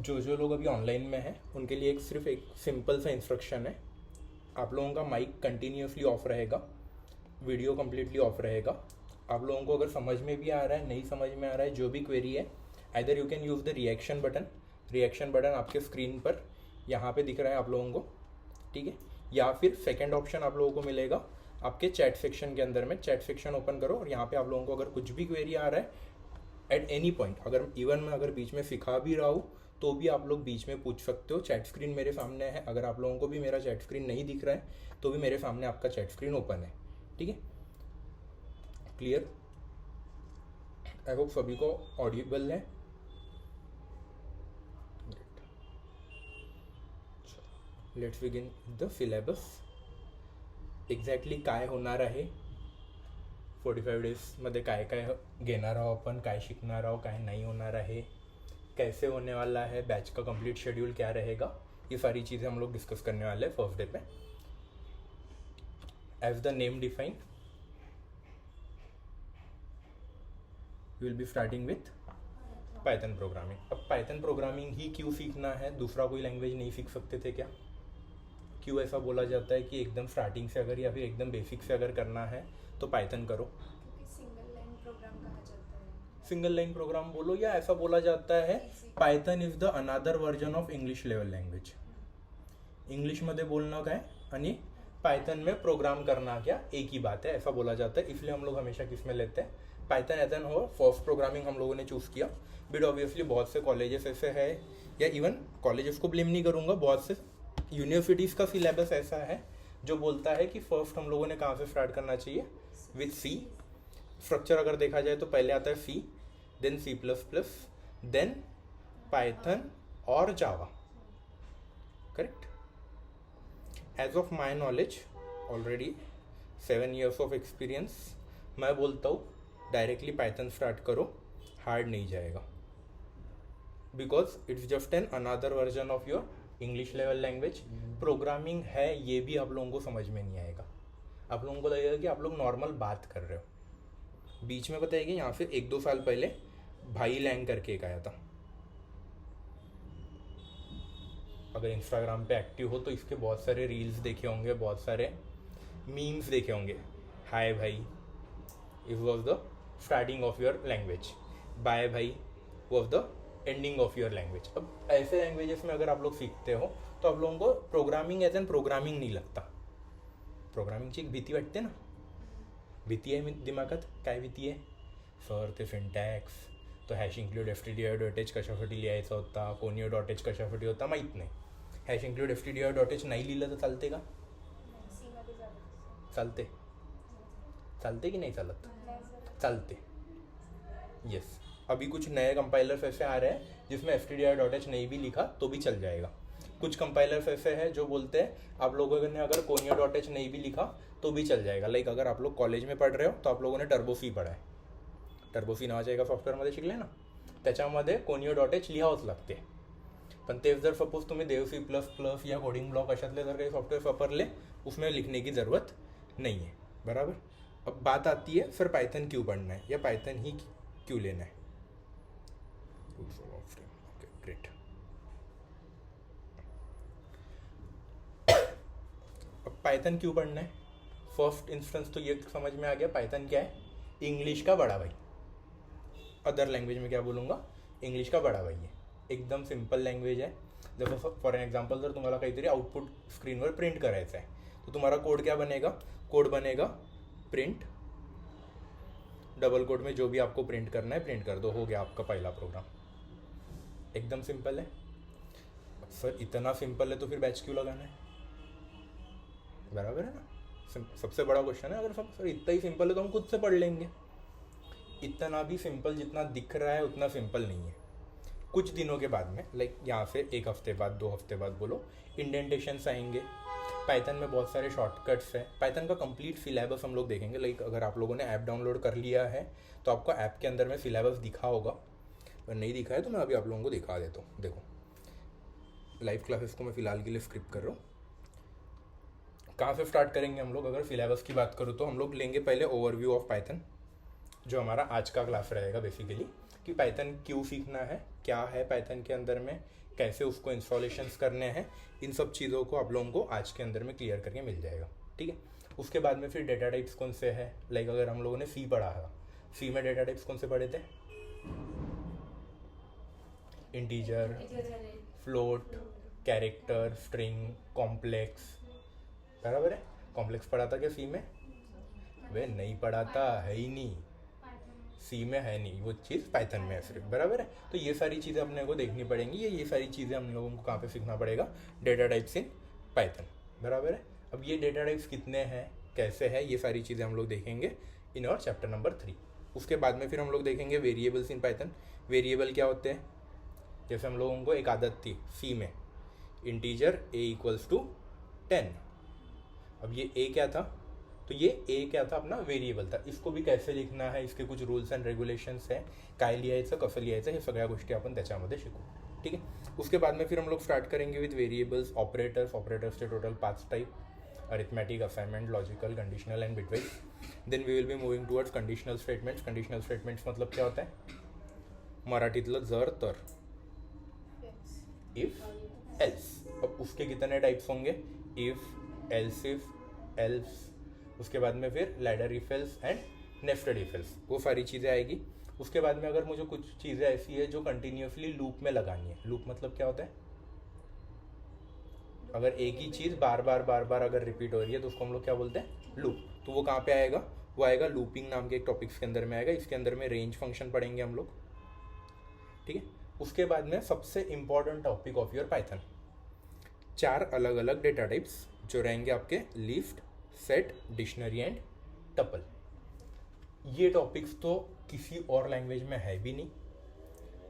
जो लोग अभी ऑनलाइन में हैं उनके लिए सिर्फ एक सिंपल सा इंस्ट्रक्शन है। आप लोगों का माइक कंटिन्यूसली ऑफ रहेगा, वीडियो कम्प्लीटली ऑफ रहेगा। आप लोगों को अगर समझ में भी आ रहा है, नहीं समझ में आ रहा है, जो भी क्वेरी है, either you can use the reaction button. Reaction button आपके स्क्रीन पर यहाँ पे दिख रहा है आप लोगों को, ठीक है। या फिर सेकंड ऑप्शन आप लोगों को मिलेगा आपके चैट सेक्शन के अंदर में। चैट सेक्शन ओपन करो और यहाँ पे आप लोगों को अगर कुछ भी क्वेरी आ रहा है एट एनी पॉइंट, अगर इवन मैं अगर बीच में सिखा भी रहा हूँ तो भी आप लोग बीच में पूछ सकते हो। चैट स्क्रीन मेरे सामने है, अगर आप लोगों को भी मेरा चैट स्क्रीन नहीं दिख रहा है तो भी मेरे सामने आपका चैट स्क्रीन ओपन है, ठीक है। क्लियर? आई होप सभी को ऑडिबल है। Let's begin the syllabus. Exactly काय होणार आहे 45 डेजमध्ये, काय काय घेणार आहोत आपण, काय शिकणार आहोत, काय नहीं होणार आहे, कैसे होने वाला है, बैच का कंप्लीट शेड्यूल क्या रहेगा, ये सारी चीज़ें हम लोग डिस्कस करने वाले हैं फर्स्ट डे पे। As the name define, we will be starting with Python programming. अब पाइथन प्रोग्रामिंग ही क्यों सीखना है, दूसरा कोई लैंग्वेज नहीं सीख सकते थे क्या? क्यों ऐसा बोला जाता है कि एकदम स्टार्टिंग से अगर या फिर एकदम बेसिक से अगर करना है तो पाइथन करो? क्योंकि सिंगल लाइन प्रोग्राम कहा जाता है। सिंगल लाइन प्रोग्राम बोलो या ऐसा बोला जाता है Python is the another version of English level language. English मध्ये बोलना काय आणि पाइथन में प्रोग्राम करना क्या एक ही बात है, ऐसा बोला जाता है। इसलिए हम लोग हमेशा किस में लेते हैं, पाइथन एज एन हो फर्स्ट प्रोग्रामिंग हम लोगों ने चूज़ किया। बट ऑब्वियसली बहुत से कॉलेजेस ऐसे है, या इवन कॉलेजेस को ब्लेम नहीं करूँगा, बहुत से यूनिवर्सिटीज़ का सिलेबस ऐसा है जो बोलता है कि फर्स्ट हम लोगों ने कहाँ से स्टार्ट करना चाहिए, विथ सी। स्ट्रक्चर अगर देखा जाए तो पहले आता है C, then C++, then Python और Java, correct. As of my knowledge already 7 years of experience, मैं बोलता हूँ डायरेक्टली पाइथन स्टार्ट करो, हार्ड नहीं जाएगा। Because it's just an another version of your English level language. Programming है ये भी आप लोगों को समझ में नहीं आएगा, आप लोगों को लगेगा कि आप लोग नॉर्मल बात कर रहे हो। बीच में बताइए कि यहाँ से 1-2 साल पहले भाई लैंग करके एक आया था, अगर इंस्टाग्राम पे एक्टिव हो तो इसके बहुत सारे रील्स देखे होंगे, बहुत सारे मीम्स देखे होंगे। हाय भाई it was the starting of your language, bye भाई was the ending of your language. अब ऐसे लैंग्वेजेस में अगर आप लोग सीखते हो तो आप लोगों को प्रोग्रामिंग एज एन प्रोग्रामिंग नहीं लगता। प्रोग्रामिंगची एक भीती वाटते ना, भीती आहे दिमागात, काय भीती आहे? सर ते सिंटॅक्स, तो हॅश इन्क्लूड stdio.h कशासाठी लिहायचा होता, conio.h कशासाठी होता माहीत नाही। हॅश इन्क्लूड stdio.h नाही लिहिलं तर चालते का? सी मध्ये जातं. चालते, चालते की नहीं चालत? चालते, यस। अभी कुछ नए कंपाइलर्स ऐसे आ रहे हैं जिसमें stdio.h नहीं भी लिखा तो भी चल जाएगा। कुछ कंपाइलर्स ऐसे हैं जो बोलते हैं आप लोगों ने अगर conio.h नहीं भी लिखा तो भी चल जाएगा। लाइक अगर आप लोग कॉलेज में पढ़ रहे हो तो आप लोगों ने टर्बो सी पढ़ा है, टर्बो सी नावाच्या एका सॉफ्टवेअरमध्ये शिकले ना, त्याच्यामध्ये conio.h लिहावंच लागते। पण तेच जर सपोज तुम्ही देव C++ या कोडिंग ब्लॉक अशातले जर काही सॉफ्टवेयर वापरले, उसमें लिखने की ज़रूरत नहीं है, बराबर। अब बात आती है फिर पाइथन क्यों पढ़ना है या पाइथन ही क्यों लेना है। Okay great. अब पाइथन क्यों पढ़ना है, फर्स्ट इंस्टेंस तो ये समझ में आ गया पाइथन क्या है, इंग्लिश का बड़ा भाई। अदर लैंग्वेज में क्या बोलूँगा, इंग्लिश का बड़ा भाई है, एकदम सिंपल लँग्वेज आहे। जसं फॉर एक्झाम्पल जर तुम्हाला काहीतरी आउटपुट स्क्रीनवर प्रिंट करायचं आहे तो तुम्हारा कोड क्या बनेगा, कोड बनेगा प्रिंट, डबल कोड में जो भी आपको प्रिंट करना है प्रिंट कर दो, हो गया आपका पहला प्रोग्राम। एकदम सिंपल है। सर इतना सिंपल है तो फिर बैच क्यों लगाना है, बराबर है ना। सबसे बड़ा क्वेश्चन है, अगर सर इतना ही सिंपल है तो हम खुद से पढ़ लेंगे। इतना भी सिंपल जितना दिख रहा है उतना सिंपल नहीं है। कुछ दिनों के बाद में, लाइक यहाँ से 1 हफ्ते बाद 2 हफ्ते बाद बोलो, इंडेंटेशंस आएंगे। पाइथन में बहुत सारे शॉर्टकट्स हैं। पाइथन का कंप्लीट सिलेबस हम लोग देखेंगे। लाइक अगर आप लोगों ने ऐप डाउनलोड कर लिया है तो आपको ऐप के अंदर में सिलेबस दिखा होगा, अगर नहीं दिखा है तो मैं अभी आप लोगों को दिखा देता हूँ। देखो लाइव क्लासेस को मैं फ़िलहाल के लिए स्क्रिप्ट कर रहा हूँ। कहाँ से स्टार्ट करेंगे हम लोग, अगर सिलेबस की बात करूँ तो हम लोग लेंगे पहले ओवरव्यू ऑफ पाइथन, जो हमारा आज का क्लास रहेगा बेसिकली। कि पाइथन क्यों सीखना है, क्या है पाइथन के अंदर में, कैसे उसको इंस्टॉलेशंस करने हैं, इन सब चीज़ों को आप लोगों को आज के अंदर में क्लियर करके मिल जाएगा। ठीक है, उसके बाद में फिर डेटा टाइप्स कौन से हैं, लाइक अगर हम लोगों ने सी पढ़ा था, सी में डेटा टाइप्स कौन से पढ़े थे, integer, float, character, string, complex, बराबर है। कॉम्प्लेक्स पढ़ा था क्या सी में? वे नहीं पढ़ा था, है ही नहीं, सी में है नहीं, वो चीज़ पाइथन में है सिर्फ, बराबर है। तो ये सारी चीज़ें अपने को देखनी पड़ेंगी, ये सारी चीज़ें हम लोगों को कहाँ पे सीखना पड़ेगा, डेटा टाइप्स इन पाइथन, बराबर है। अब ये डेटा टाइप्स कितने हैं, कैसे है, ये सारी चीज़ें हम लोग देखेंगे इन और चैप्टर नंबर 3। उसके बाद में फिर हम लोग देखेंगे वेरिएबल्स इन पाइथन। वेरिएबल क्या होते हैं, जैसे हम लोगों को एक आदत थी सी में, इंटीजर a इक्वल्स टू 10। अब ये a क्या था, तो ये a क्या था, अपना वेरिएबल था। इसको भी कैसे लिखना है, इसके कुछ रूल्स एंड रेग्युलेशन्स हैं, काय लिहायचं कसं लिहायचं हे सगळ्या गोष्टी आपण त्याच्यामध्ये शिकू। ठीक है, उसके बाद में फिर हम लोग स्टार्ट करेंगे विथ वेरिएबल्स, ऑपरेटर्स, ऑपरेटर्स के total 5 type, arithmetic, assignment, logical, conditional and bitwise. Then we will be moving towards conditional statements. Conditional statements मतलब क्या होता है, मराठीतलं जर तर, इफ, एल्स। अब उसके कितने टाइप्स होंगे, इफ, एल्स इफ, एल्स, उसके बाद में फिर ladder if else and nested if else, वो सारी चीज़ें आएगी। उसके बाद में अगर मुझे कुछ चीज़ें ऐसी है जो कंटिन्यूसली लूप में लगानी है, लूप मतलब क्या होता है, अगर एक ही चीज़ बार बार अगर रिपीट हो रही है तो उसको हम लोग क्या बोलते हैं, लूप। तो वो कहाँ पे आएगा, वो आएगा लूपिंग नाम के एक टॉपिक्स के अंदर में आएगा। इसके अंदर में रेंज फंक्शन पढ़ेंगे हम लोग। ठीक है, उसके बाद में सबसे important topic of your Python, 4 अलग अलग डेटा टाइप्स जो रहेंगे आपके, list, set, dictionary and tuple. ये टॉपिक्स तो किसी और लैंग्वेज में है भी नहीं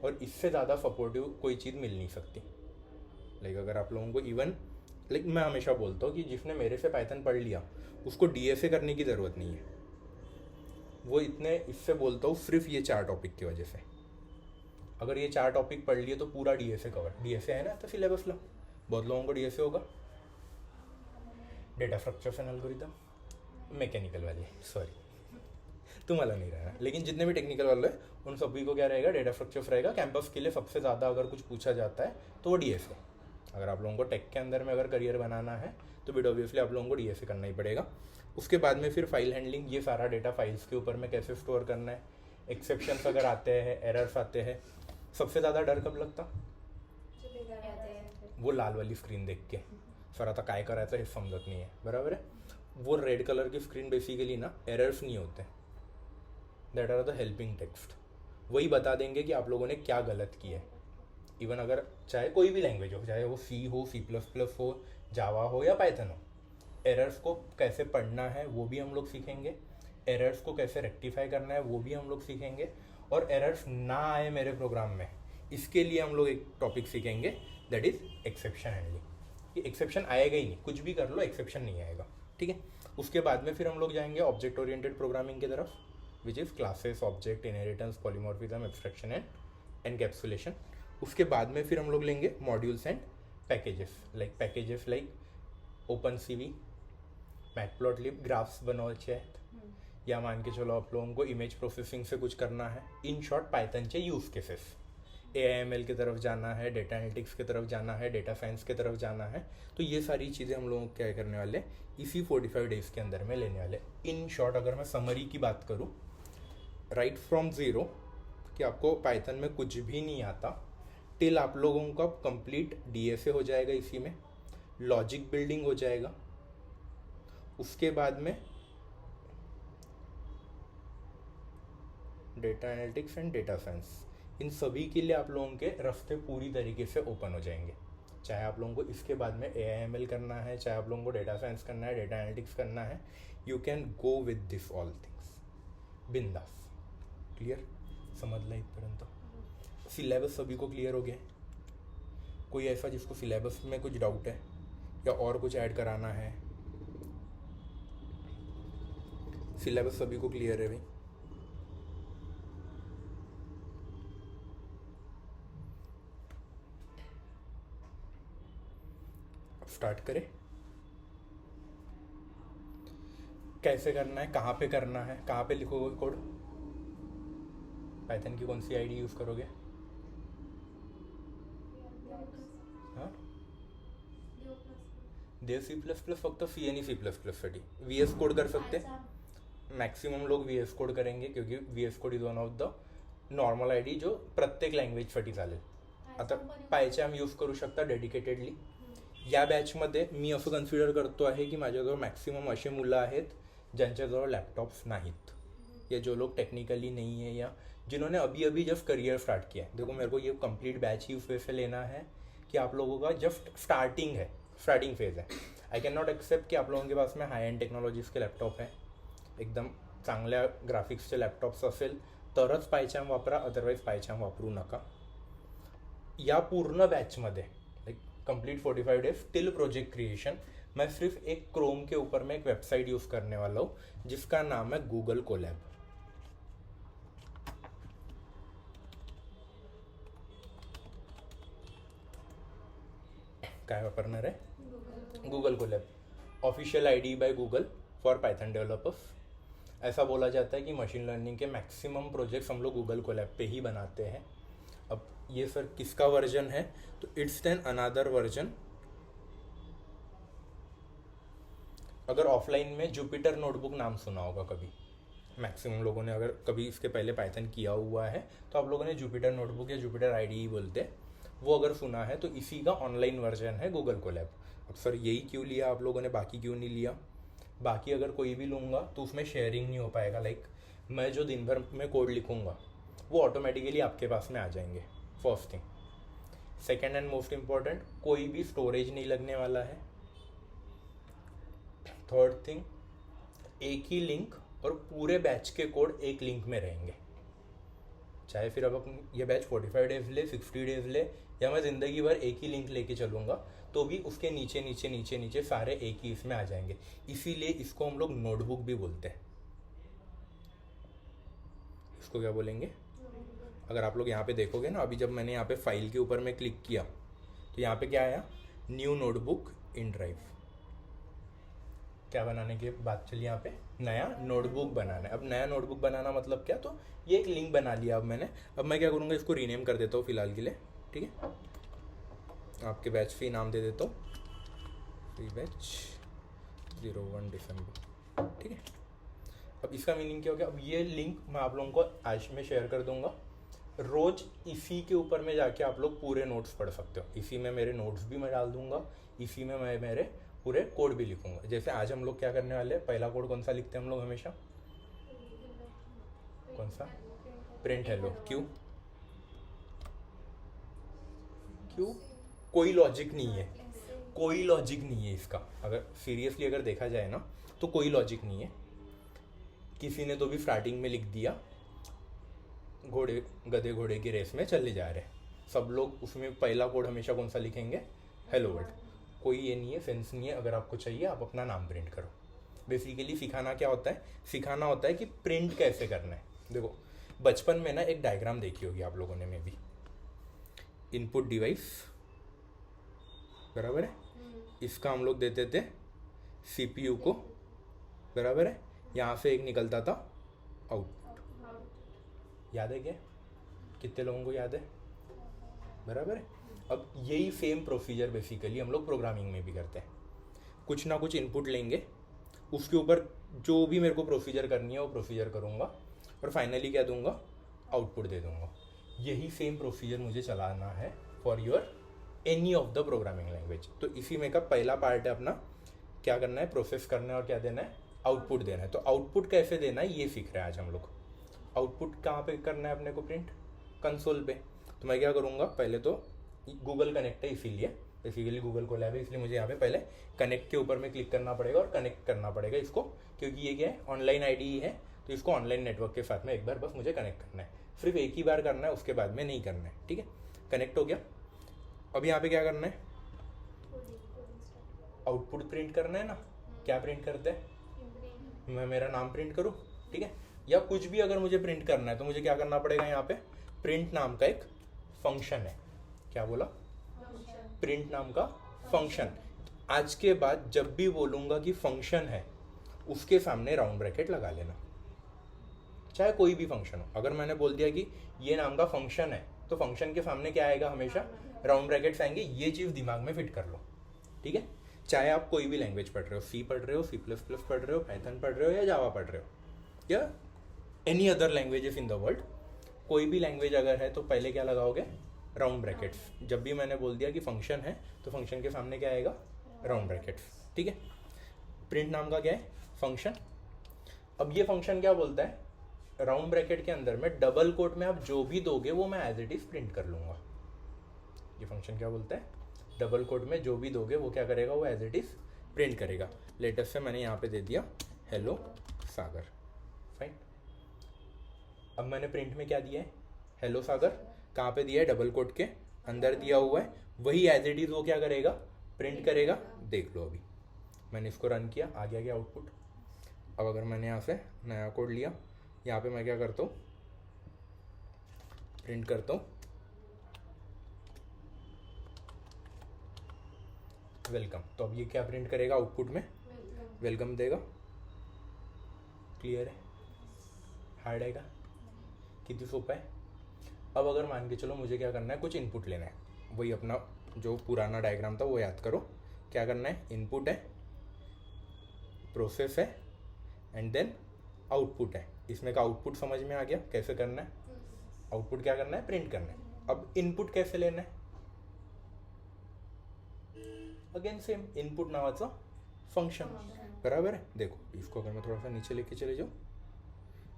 और इससे ज़्यादा सपोर्टिव कोई चीज़ मिल नहीं सकती। लाइक अगर आप लोगों को इवन, लाइक मैं हमेशा बोलता हूँ कि जिसने मेरे से पाइथन पढ़ लिया उसको डीएसए करने की ज़रूरत नहीं है। वो इतने, इससे बोलता हूँ सिर्फ ये 4 टॉपिक की वजह से। अगर ये 4 टॉपिक पढ़ लिए तो पूरा डीएसए कवर। डीएसए है ना तो सिलेबस ला, बहुत लोगों को डीएसए होगा, data structures and algorithm, mechanical वाले, सॉरी तुम्हारा नहीं रहेगा, लेकिन जितने भी टेक्निकल वाले हैं उन सभी को क्या रहेगा, डेटा स्ट्रक्चर्स रहेगा। कैंपस के लिए सबसे ज़्यादा अगर कुछ पूछा जाता है तो वो डीएसए। अगर आप लोगों को टेक के अंदर में अगर करियर बनाना है तो बिट ऑब्वियसली आप लोगों को डीएसए करना ही पड़ेगा। उसके बाद में फिर फाइल हैंडलिंग, ये सारा डेटा फाइल्स के ऊपर में कैसे स्टोर करना है, एक्सेप्शंस अगर आते हैं, एरर्स आते हैं। सबसे ज़्यादा डर कब लगता, वो लाल वाली स्क्रीन देख के, सर आता काय करायचं हे समजत नहीं है, बराबर है। वो रेड कलर की स्क्रीन बेसिकली ना एरर्स नहीं होते, that are the helping text, वही बता देंगे कि आप लोगों ने क्या गलत किया है। इवन अगर चाहे कोई भी लैंग्वेज हो, चाहे वो सी हो, C++ हो, जावा हो या पाइथन हो, एरर्स को कैसे पढ़ना है वो भी हम लोग सीखेंगे, एरर्स को कैसे रेक्टिफाई करना है वो भी हम लोग सीखेंगे, और एरर्स ना आए मेरे प्रोग्राम में इसके लिए हम लोग एक टॉपिक सीखेंगे, दैट इज एक्सेप्शन हैंडलिंग। ये एक्सेप्शन आएगा ही नहीं, कुछ भी कर लो एक्सेप्शन नहीं आएगा। ठीक है, उसके बाद में फिर हम लोग जाएंगे ऑब्जेक्ट ओरिएंटेड प्रोग्रामिंग की तरफ, which is classes, object, inheritance, polymorphism, abstraction and encapsulation. उसके बाद में फिर हम लोग लेंगे modules and packages, like open CV, matplotlib, graphs बनवायचे आहेत, या मान के चलो आप लोगों को इमेज प्रोसेसिंग से कुछ करना है। इन शॉर्ट पाइथनचे यूज केसेस, AIML की तरफ जाना है, डेटा एनालिटिक्स की तरफ जाना है, डेटा साइंस की तरफ जाना है, तो ये सारी चीज़ें हम लोग क्या करने वाले इसी 45 डेज़ के अंदर में लेने वाले। इन शॉर्ट अगर मैं समरी की बात करूँ, राइट फ्रॉम ज़ीरो कि आपको पाइथन में कुछ भी नहीं आता, टिल आप लोगों का कंप्लीट DSA हो जाएगा, इसी में लॉजिक बिल्डिंग हो जाएगा, उसके बाद में data analytics and data science, इन सभी के लिए आप लोगों के रास्ते पूरी तरीके से ओपन हो जाएंगे। चाहे आप लोगों को इसके बाद में AIML करना है, चाहे आप लोगों को डेटा साइंस करना है, डेटा एनालिटिक्स करना है, you can go with this all things बिंदास। क्लियर, समझला इथपर्यंत? सिलेबस सभी को क्लियर हो गया? कोई ऐसा जिसको सिलेबस में कुछ डाउट है या और कुछ ऐड कराना है? सिलेबस सभी को क्लियर है भाई? स्टार्ट करें, कैसे करना है, कहाँ पे करना है, कहाँ पे लिखोगे कोड? पायथन की कौन सी आईडी यूज़ करोगे? हां देव C++ फक्त सी आणि C++ साठी. VS कोड कर सकते. मॅक्सिमम लोक VS कोड करेंगे क्योंकि VS code is one of the normal ID जो प्रत्येक लँग्वेजसाठी चालेल. आता पायचॅम यूज करू शकता डेडिकेटेडली. या बॅचमध्ये मी असं कन्सिडर करतो आहे की माझ्याजवळ मॅक्सिमम असे मुलं आहेत ज्यांच्याजवळ लैपटॉप्स नाहीत, या जो लोग टेक्निकली नहीं है, या जिन्होंने अभी अभी जस्ट करियर स्टार्ट किया है. देखो मेरे को ये कंप्लीट बैच ही उस वजह से लेना है कि आप लोगों का जस्ट स्टार्टिंग फेज है. आई कैन नॉट एक्सेप्ट कि आप लोगों के पास में हाई एंड टेक्नॉलॉजीज के लॅपटॉप है, एकदम चांगल्या ग्राफिक्सचे लॅपटॉप्स असेल तरच पायचॅम वापरा, अदरवाईज पायचॅम वापरू नका. या पूर्ण बैचमध्ये like complete 45 days till project creation मैं सिर्फ एक क्रोम के ऊपर में एक वेबसाइट यूज़ करने वाला हूँ जिसका नाम है गूगल कोलैब. काय वापरणार आहे? Google Colab, official ID by Google for Python developers. ऐसा बोला जाता है कि मशीन लर्निंग के मैक्सिमम प्रोजेक्ट्स हम लोग गूगल कोलैब पे ही बनाते हैं. अब ये सर किसका वर्जन है? तो इट्स देन अनदर वर्जन. अगर ऑफलाइन में जुपिटर नोटबुक नाम सुना होगा कभी, मैक्सिमम लोगों ने अगर कभी इसके पहले पाइथन किया हुआ है तो आप लोगों ने जुपिटर नोटबुक या जुपिटर आईडी ही बोलते हैं, वो अगर सुना है तो इसी का ऑनलाइन वर्जन है गूगल कोलैब. अब सर यही क्यों लिया आप लोगों ने, बाकी क्यों नहीं लिया? बाकी अगर कोई भी लूँगा तो उसमें शेयरिंग नहीं हो पाएगा. लाइक मैं जो दिन भर में कोड लिखूँगा वो ऑटोमेटिकली आपके पास में आ जाएंगे, first thing. Second and most important, कोई भी स्टोरेज नहीं लगने वाला है. थर्ड थिंग, एक ही लिंक और पूरे बैच के कोड एक लिंक में रहेंगे. चाहे फिर अब ये बैच 45 डेज ले, 60 डेज ले, या मैं ज़िंदगी भर एक ही लिंक लेके चलूँगा तो भी उसके नीचे नीचे नीचे नीचे सारे एक ही इसमें आ जाएंगे. इसीलिए इसको हम लोग नोटबुक भी बोलते हैं. इसको क्या बोलेंगे? अगर आप लोग यहाँ पे देखोगे ना, अभी जब मैंने यहाँ पे फाइल के ऊपर में क्लिक किया तो यहाँ पे क्या आया? New notebook in drive. क्या बनाने की बात चली यहाँ पे? नया नोटबुक बनाना है. अब नया नोटबुक बनाना मतलब क्या? तो ये एक लिंक बना लिया अब मैंने. अब मैं क्या करूँगा, इसको रीनेम कर देता हूँ फिलहाल के लिए, ठीक है. आपके बैच फी नाम दे देता हूँ, फ्री बैच 01 दिसंबर, ठीक है. अब इसका मीनिंग क्या हो गया? अब ये लिंक मैं आप लोगों को आज में शेयर कर दूंगा. रोज इसी के ऊपर में जाके आप लोग पूरे नोट्स पढ़ सकते हो. इसी में मेरे नोट्स भी मैं डाल दूंगा, इसी में मैं मेरे पूरे कोड भी लिखूंगा. जैसे आज हम लोग क्या करने वाले हैं, पहला कोड कौन सा लिखते हैं हम लोग हमेशा? कौन सा? Print hello. क्यों? कोई लॉजिक नहीं है, कोई लॉजिक नहीं है इसका. अगर सीरियसली अगर देखा जाए ना तो कोई लॉजिक नहीं है. किसी ने तो भी स्टार्टिंग में लिख दिया घोड़े गधे घोड़े की रेस में चले जा रहे हैं. सब लोग उसमें पहला कोड हमेशा कौन सा लिखेंगे? Hello world. कोई ये नहीं है, सेंस नहीं है. अगर आपको चाहिए आप अपना नाम प्रिंट करो. बेसिकली सिखाना क्या होता है? सिखाना होता है कि प्रिंट कैसे करना है. देखो बचपन में ना एक डायग्राम देखी होगी आप लोगों ने, में भी इनपुट डिवाइस, बराबर है. इसका हम लोग देते थे CPU को, बराबर है. यहाँ से एक निकलता था आउटपुट. याद है क्या? कितने लोगों को याद है? बराबर है. अब यही सेम प्रोसीजर बेसिकली हम लोग प्रोग्रामिंग में भी करते हैं. कुछ ना कुछ इनपुट लेंगे, उसके ऊपर जो भी मेरे को प्रोसीजर करनी है वो प्रोसीजर करूँगा और फाइनली क्या दूंगा? आउटपुट दे दूंगा. यही सेम प्रोसीजर मुझे चलाना है for your any of the programming language. तो इसी में का पहला पार्ट है अपना क्या करना है? प्रोसेस करना है और क्या देना है? आउटपुट देना है. तो आउटपुट कैसे देना है ये सीख रहे हैं आज हम लोग. आउटपुट कहाँ पे करना है अपने को? प्रिंट कंसोल पे. तो मैं क्या करूँगा, पहले तो गूगल कनेक्ट है इसीलिए, बेसिकली गूगल कोलैब है इसलिए मुझे यहाँ पे पहले कनेक्ट के ऊपर में क्लिक करना पड़ेगा और कनेक्ट करना पड़ेगा इसको, क्योंकि ये क्या है? ऑनलाइन आईडी ही है. तो इसको ऑनलाइन नेटवर्क के साथ में एक बार बस मुझे कनेक्ट करना है. सिर्फ एक ही बार करना है, उसके बाद में नहीं करना है, ठीक है. कनेक्ट हो गया. अब यहाँ पे क्या करना है? आउटपुट प्रिंट करना है ना. क्या प्रिंट करते हैं? मैं मेरा नाम प्रिंट करूँ, ठीक है. या कुछ भी अगर मुझे प्रिंट करना है तो मुझे क्या करना पड़ेगा? यहाँ पे प्रिंट नाम का एक फंक्शन है. क्या बोला? प्रिंट नाम का फंक्शन. आज के बाद जब भी बोलूँगा कि फंक्शन है उसके सामने राउंड ब्रैकेट लगा लेना. चाहे कोई भी फंक्शन हो। अगर मैंने बोल दिया कि ये नाम का फंक्शन है तो फंक्शन के सामने क्या आएगा, हमेशा राउंड ब्रैकेट्स आएंगे। ये चीज़ दिमाग में फिट कर लो, ठीक है। चाहे आप कोई भी लैंग्वेज पढ़ रहे हो, सी पढ़ रहे हो, C++ पढ़ रहे हो, पाइथन पढ़ रहे हो या जावा पढ़ रहे हो या any other languages in the world, कोई भी लैंग्वेज अगर है तो पहले क्या लगाओगे, राउंड ब्रैकेट्स। जब भी मैंने बोल दिया कि फंक्शन है तो फंक्शन के सामने क्या आएगा, राउंड ब्रैकेट्स, ठीक है। प्रिंट नाम का क्या है, फंक्शन। अब ये फंक्शन क्या बोलता है, राउंड ब्रैकेट के अंदर में डबल कोट में आप जो भी दोगे वो मैं एज इट इज प्रिंट कर लूँगा। ये फंक्शन क्या बोलता है, डबल कोट में जो भी दोगे वो क्या करेगा, वो एज इट इज प्रिंट करेगा। लेटेस्ट से मैंने यहाँ पे दे दिया हेलो सागर, फाइन। अब मैंने प्रिंट में क्या दिया है, हेलो सागर। कहाँ पे दिया है, डबल कोट के अंदर दिया हुआ है। वही एज इट इज वो क्या करेगा, प्रिंट करेगा। देख लो अभी मैंने इसको रन किया, आ गया क्या आउटपुट। अब अगर मैंने यहाँ से नया कोड लिया, यहाँ पे मैं क्या करता हूँ, प्रिंट करता हूँ वेलकम। तो अब ये क्या प्रिंट करेगा आउटपुट में, वेलकम देगा। क्लियर है, हार्ड आएगा, कितनी सोपा है। अब अगर मान के चलो मुझे क्या करना है, कुछ इनपुट लेना है, वही अपना जो पुराना डायग्राम था वो याद करो। क्या करना है, इनपुट है, प्रोसेस है एंड देन आउटपुट है। इसमें का आउटपुट समझ में आ गया कैसे करना है। आउटपुट क्या करना है, प्रिंट करना है। अब इनपुट कैसे लेना है, अगेन सेम, इनपुट नावाचा फंक्शन, बराबर है। देखो इसको अगर मैं थोड़ा सा नीचे लेके चले जाऊँ,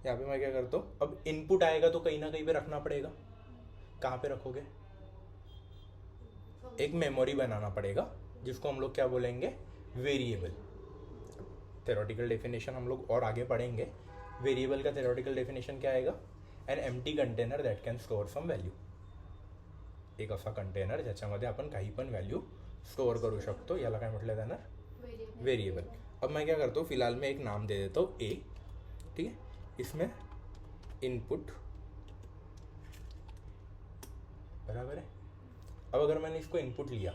यहाँ पे मैं क्या करता हूँ, अब इनपुट आएगा तो कहीं ना कहीं पे रखना पड़ेगा। कहाँ पे रखोगे, एक मेमोरी बनाना पड़ेगा जिसको हम लोग क्या बोलेंगे, वेरिएबल। थ्योरेटिकल डेफिनेशन हम लोग और आगे पढ़ेंगे। वेरिएबल का थ्योरेटिकल डेफिनेशन क्या आएगा, an empty container that can store some value. एक असा कंटेनर ज्याच्यामध्ये आपण काही पण व्हॅल्यू स्टोअर करू शकतो, याला काय म्हटलं जाणार, वेरिएबल। अब मैं क्या करता हूँ, फिलहाल मैं एक नाम दे देता हूँ ए, ठीक है। इसमें इनपुट, बराबर है। अब अगर मैंने इसको इनपुट लिया,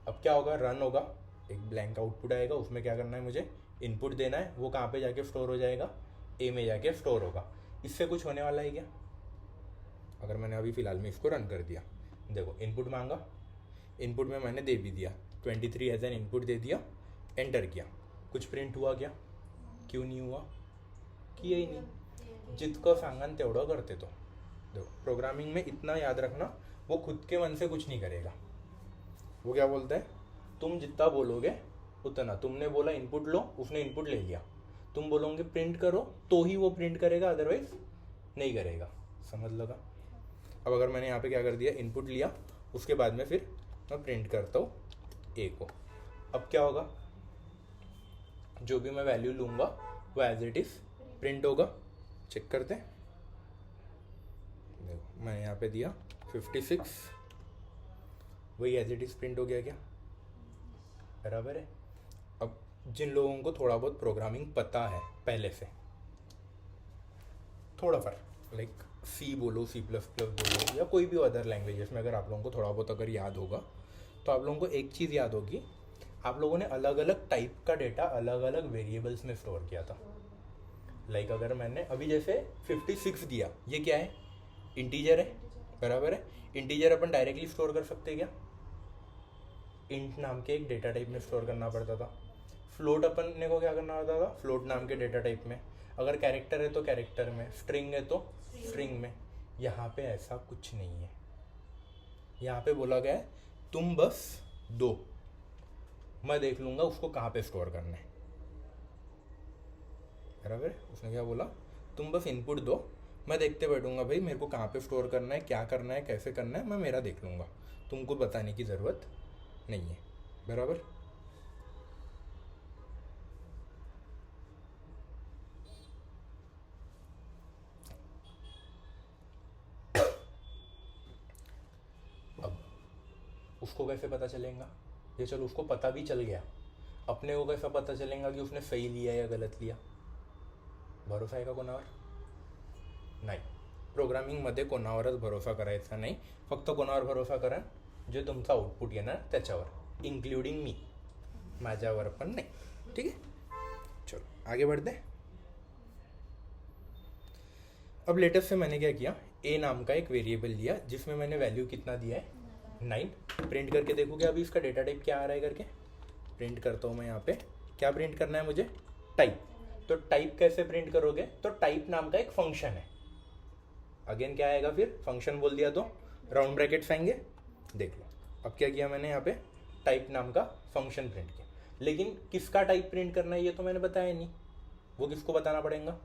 अब क्या होगा, रन होगा, एक ब्लैंक आउटपुट आएगा। उसमें क्या करना है, मुझे इनपुट देना है, वो कहाँ पे जाके स्टोर हो जाएगा, ए में जाके स्टोर होगा। इससे कुछ होने वाला है क्या, अगर मैंने अभी फिलहाल में इसको रन कर दिया, देखो इनपुट मांगा, इनपुट में मैंने दे भी दिया 23 एज एन इनपुट दे दिया, एंटर किया, कुछ प्रिंट हुआ क्या, क्यों नहीं हुआ, किया ही नहीं। जितकं सांगन तेवढं करते तो। देखो प्रोग्रामिंग में इतना याद रखना, वो खुद के मन से कुछ नहीं करेगा। वो क्या बोलता है, तुम जितना बोलोगे उतना। तुमने बोला इनपुट लो, उसने इनपुट ले लिया। तुम बोलोगे प्रिंट करो तो ही वो प्रिंट करेगा, अदरवाइज नहीं करेगा। समझ लगा। अब अगर मैंने यहाँ पे क्या कर दिया, इनपुट लिया, उसके बाद में फिर मैं प्रिंट करता हूँ ए को। अब क्या होगा, जो भी मैं वैल्यू लूँगा वो एज इट इज प्रिंट होगा। चेक करते हैं, देखो मैंने यहाँ पे दिया 56, वही एज इट इज प्रिंट हो गया क्या, बराबर है। अब जिन लोगों को थोड़ा बहुत प्रोग्रामिंग पता है पहले से, थोड़ा फर्क, लाइक सी बोलो, C++ बोलो या कोई भी अदर लैंग्वेजेस में, अगर आप लोगों को थोड़ा बहुत अगर याद होगा तो आप लोगों को एक चीज़ याद होगी, आप लोगों ने अलग अलग टाइप का डेटा अलग अलग वेरिएबल्स में स्टोर किया था। लाइक अगर मैंने अभी जैसे 56 दिया, ये क्या है, इंटीजर है, बराबर है। इंटीजर अपन डायरेक्टली स्टोर कर सकते हैं क्या, इंट नाम के एक डेटा टाइप में स्टोर करना पड़ता था। फ्लोट अपन ने को क्या करना होता था, फ्लोट नाम के डेटा टाइप में। अगर कैरेक्टर है तो कैरेक्टर में, स्ट्रिंग है तो स्ट्रिंग में। यहाँ पे ऐसा कुछ नहीं है। यहाँ पे बोला गया है तुम बस दो, मैं देख लूंगा उसको कहाँ पे स्टोर करना है, बराबर है। उसने क्या बोला, तुम बस इनपुट दो, मैं देखते बैठूंगा भाई मेरे को कहाँ पे स्टोर करना है, क्या करना है, कैसे करना है, मैं मेरा देख लूंगा, तुमको बताने की ज़रूरत नहीं है, बराबर। अब उसको कैसे पता चलेगा, ये चलो उसको पता भी चल गया, अपने को कैसा पता चलेगा कि उसने सही लिया या गलत लिया, भरोसा आहे का कोणावर, नाही। प्रोग्रामिंगमध्ये कोणावरच भरोसा करायचा नाही, फक्त कोणावर भरोसा करा, जे तुमचा आउटपुट येणार त्याच्यावर, इंक्लुडिंग मी, माझ्यावर पण नाही, ठीक है। चलो आगे बढ़ते हैं। अब लेटेस्ट से मैंने क्या किया, ए नाम का एक वेरिएबल लिया जिसमें मैंने वैल्यू कितना दिया है 9। प्रिंट करके देखोगे अभी इसका डेटा टाइप क्या आ रहा है करके। प्रिंट करता हूँ मैं यहाँ पे, क्या प्रिंट करना है मुझे, टाइप। तो टाइप कैसे प्रिंट करोगे, तो टाइप नाम का एक फंक्शन है। अगेन क्या आएगा फिर, फंक्शन बोल दिया तो राउंड ब्रैकेट्स आएंगे। देख लो अब क्या किया मैंने यहाँ पे, टाइप नाम का फंक्शन प्रिंट किया। लेकिन किसका टाइप प्रिंट करना है ये तो मैंने बताया नहीं, वो किसको बताना पड़ेगा,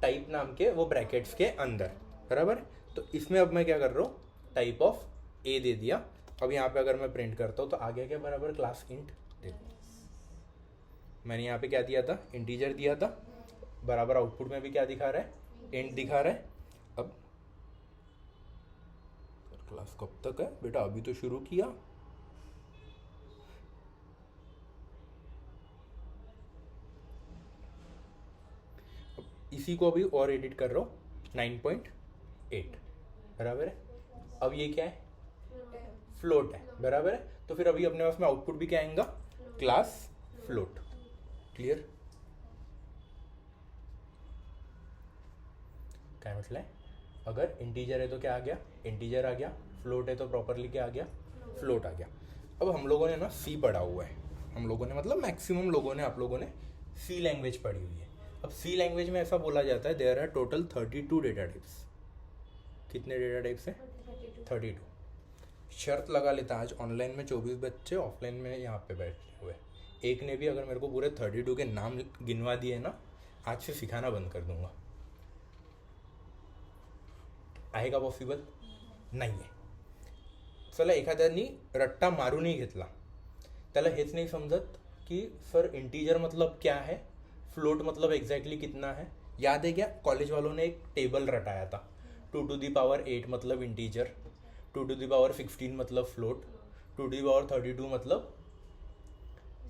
टाइप नाम के वो ब्रैकेट्स के अंदर, बराबर। तो इसमें अब मैं क्या कर रहा हूँ, टाइप ऑफ ए दे दिया। अब यहाँ पे अगर मैं प्रिंट करता हूँ तो आगे क्या बराबर, क्लास इंट। देखो मैंने यहाँ पे क्या दिया था, इंटीजर दिया था, बराबर आउटपुट में भी क्या दिखा रहा है, इंट दिखा रहा है। अब क्लास कब तक है बेटा, अभी तो शुरू किया। अब इसी को अभी और एडिट कर रहा हूँ 9.8, बराबर है। अब ये क्या है, फ्लोट है, बराबर है। तो फिर अभी अपने पास में आउटपुट भी क्या आएगा, क्लास फ्लोट। क्लियर, क्या मतलब है, अगर इंटीजर है तो क्या आ गया, इंटीजर आ गया। फ्लोट है तो प्रॉपरली क्या आ गया, फ्लोट आ गया। अब हम लोगों ने ना सी पढ़ा हुआ है, हम लोगों ने मतलब मैक्सिमम लोगों ने, आप लोगों ने सी लैंग्वेज पढ़ी हुई है। अब सी लैंग्वेज में ऐसा बोला जाता है there are total 32 data types. कितने डेटा टाइप्स हैं, 32। शर्त लगा लेता आज ऑनलाइन में 24 बच्चे, ऑफलाइन में यहाँ पे बैठे हुए, एक ने भी अगर मेरे को पूरे 32 के नाम गिनवा दिए ना, आज से सिखाना बंद कर दूंगा। आहे का पॉसिबल, नाही आहे। चला एखाद्यानी रट्टा मारू नाही घेतला, त्याला हेच नाही समजत की सर इंटीजर मतलब क्या है, फ्लोट मतलब एग्जैक्टली कितना है। याद है क्या, कॉलेज वालों ने एक टेबल रटाया था, 2⁸ मतलब इंटीजर, 2⁸ मतलब फ्लोट, 2⁵32 मतलब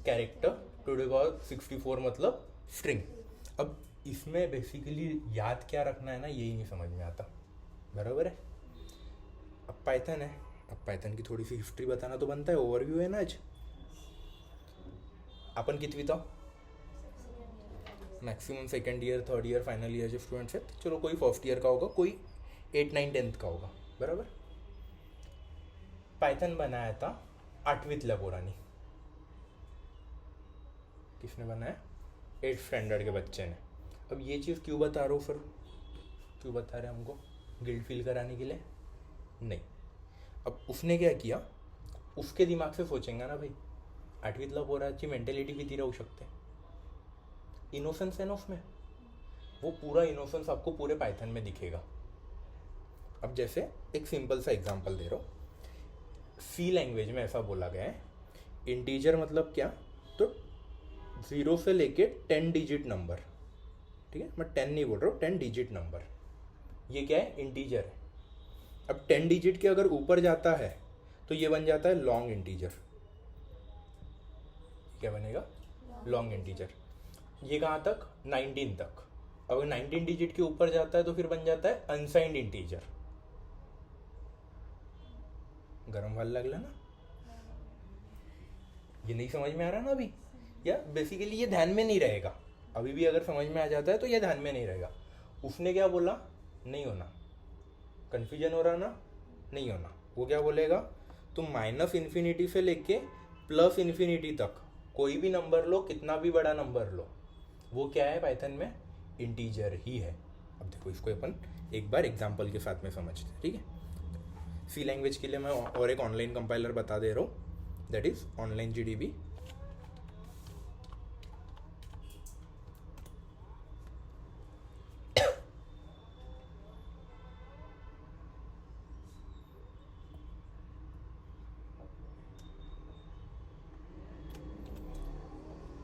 कैरेक्टर, 2�64 मतलब स्ट्रिंग। अब इसमें बेसिकली याद क्या रखना है ना, यही नहीं समझ में आता, बराबर है। अब पाइथन है, अब पाइथन की थोड़ी सी हिस्ट्री बताना तो बनता है, ओवरव्यू है ना आज। आपण कितवीत आहो, maximum second year, third year, final year जो स्टूडेंट्स हैं, चलो कोई फर्स्ट ईयर का होगा, कोई 8, 9, 10th का होगा, बराबर। पाइथन बनाया था 8वीं पोरानी, किसने बनाया, 8th स्टैंडर्ड के बच्चे ने। अब ये चीज़ क्यों बता रहा हूँ सर, क्यों बता रहे हैं हमको, गिल्ट फील कराने के लिए नहीं। अब उसने क्या किया, उसके दिमाग से सोचेंगे ना भाई, 8वीतला पोराची मेंटेलिटी किती राहू शकते, इनोसेंस है ना उसमें, वो पूरा इनोसेंस आपको पूरे पाइथन में दिखेगा। अब जैसे एक सिंपल सा एग्जांपल दे रहा हूँ, सी लैंग्वेज में ऐसा बोला गया है, इंटीजर मतलब क्या, तो 0 से लेके 10 डिजिट नंबर, ठीक है, मैं 10 नहीं बोल रहा हूँ, 10 डिजिट नंबर, ये क्या है, इंटीजर है। अब 10 डिजिट के अगर ऊपर जाता है तो ये बन जाता है लॉन्ग इंटीजर। क्या बनेगा, लॉन्ग इंटीजर। ये कहाँ तक, 19 तक। अगर 19 डिजिट के ऊपर जाता है तो फिर बन जाता है अनसाइंड इंटीजर। गरम वाला लगला ना, ये नहीं समझ में आ रहा ना अभी, या बेसिकली ये ध्यान में नहीं रहेगा। अभी भी अगर समझ में आ जाता है तो ये ध्यान में नहीं रहेगा। उसने क्या बोला, नहीं होना, कन्फ्यूजन हो रहा ना, नहीं होना। वो क्या बोलेगा, तुम -इन्फिनिटी से लेके +इन्फिनिटी तक कोई भी नंबर लो, कितना भी बड़ा नंबर लो, वो क्या है पाइथन में, इंटीजर ही है। अब देखो इसको अपन एक बार एग्जांपल के साथ में समझते हैं, ठीक है। सी लैंग्वेज के लिए मैं और एक ऑनलाइन कंपाइलर बता दे रहा हूँ, दैट इज ऑनलाइन GDB।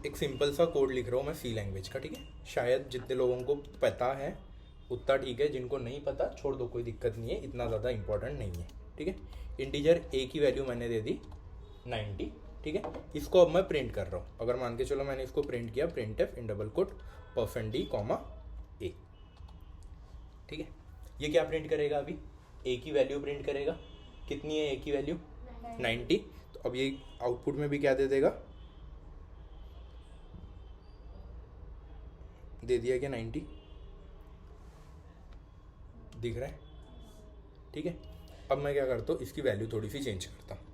एक सिंपल सा कोड लिख रहा हूँ मैं सी लैंग्वेज का, ठीक है। शायद जितने लोगों को पता है उतना ठीक है, जिनको नहीं पता छोड़ दो, कोई दिक्कत नहीं है, इतना ज़्यादा इंपॉर्टेंट नहीं है, ठीक है। इंटीजर ए की वैल्यू मैंने दे दी 90, ठीक है। इसको अब मैं प्रिंट कर रहा हूँ। अगर मान के चलो मैंने इसको प्रिंट किया, printf in double quote %d, a, ठीक है। ये क्या प्रिंट करेगा, अभी ए की वैल्यू प्रिंट करेगा। कितनी है ए की वैल्यू, 90। तो अब ये आउटपुट में भी क्या दे देगा, दे दिया क्या 90। दिख रहा है, ठीक है। अब मैं क्या करता हूँ, इसकी वैल्यू थोड़ी सी चेंज करता हूँ।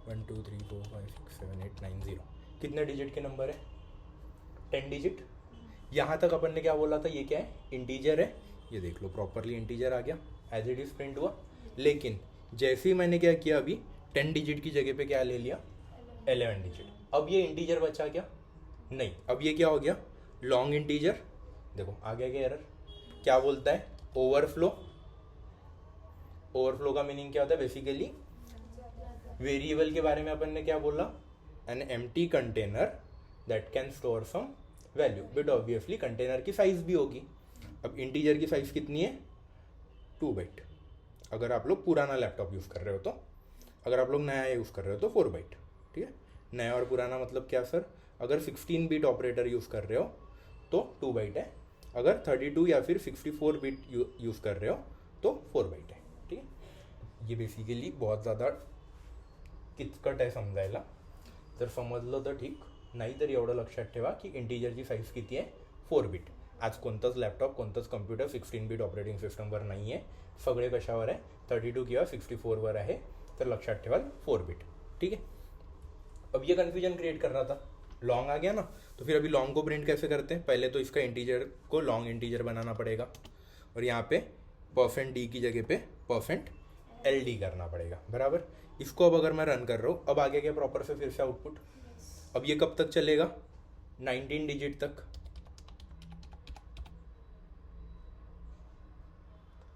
1 2 3 4 5 6 7 8 9 0 कितने डिजिट के नंबर है? 10 डिजिट। यहाँ तक अपन ने क्या बोला था, ये क्या है, इंटीजर है। ये देख लो प्रॉपरली इंटीजर आ गया, एज इट इज प्रिंट हुआ। लेकिन जैसे ही मैंने क्या किया, अभी 10 डिजिट की जगह पे क्या ले लिया, 11 डिजिट। अब ये इंटीजर बचा क्या? नहीं, अब ये क्या हो गया, लॉन्ग इंटीजर। देखो आ गया क्या एरर, क्या बोलता है, ओवरफ्लो। ओवरफ्लो का मीनिंग क्या होता है, बेसिकली वेरिएबल के बारे में अपन ने क्या बोला, an empty container that can store some value, but obviously container की साइज भी होगी। अब इंटीजर की साइज कितनी है, 2 बाइट। अगर आप लोग पुराना लैपटॉप यूज़ कर रहे हो तो, अगर आप लोग नया यूज़ कर रहे हो तो 4 बाइट, ठीक है। नया और पुराना मतलब क्या सर, अगर 16 बिट ऑपरेटर यूज़ कर रहे हो तो 2 बाइट है, अगर 32 या फिर 64 बिट यूज़ कर रहे हो तो 4 बाइट है, ठीक है। ये बेसिकली बहुत ज़्यादा किचकट आहे समजायला, जर समजलं तर ठीक, नाहीतर एवढं लक्षात ठेवा की इंटीजरची साईज किती आहे, 4 बिट। आज कोणतंच लॅपटॉप कोणतंच कम्प्युटर 16 बिट ऑपरेटिंग सिस्टमवर नाही आहे, सगळे कशावर आहे, 32 किंवा 64वर आहे, तर लक्षात ठेवा 4 बिट, ठीक है। अब ये कन्फ्यूजन क्रिएट कर रहा था, लॉन्ग आ गया ना, तो फिर अभी लॉन्ग को प्रिंट कैसे करते हैं, पहले तो इसका इंटीजर को लॉन्ग इंटीजर बनाना पड़ेगा, और यहाँ पे %d की जगह पे %ld करना पड़ेगा, बराबर। इसको अब अगर मैं रन कर रहा हूँ, अब आगे क्या प्रॉपर से फिर से आउटपुट, अब ये कब तक चलेगा, 19 डिजिट तक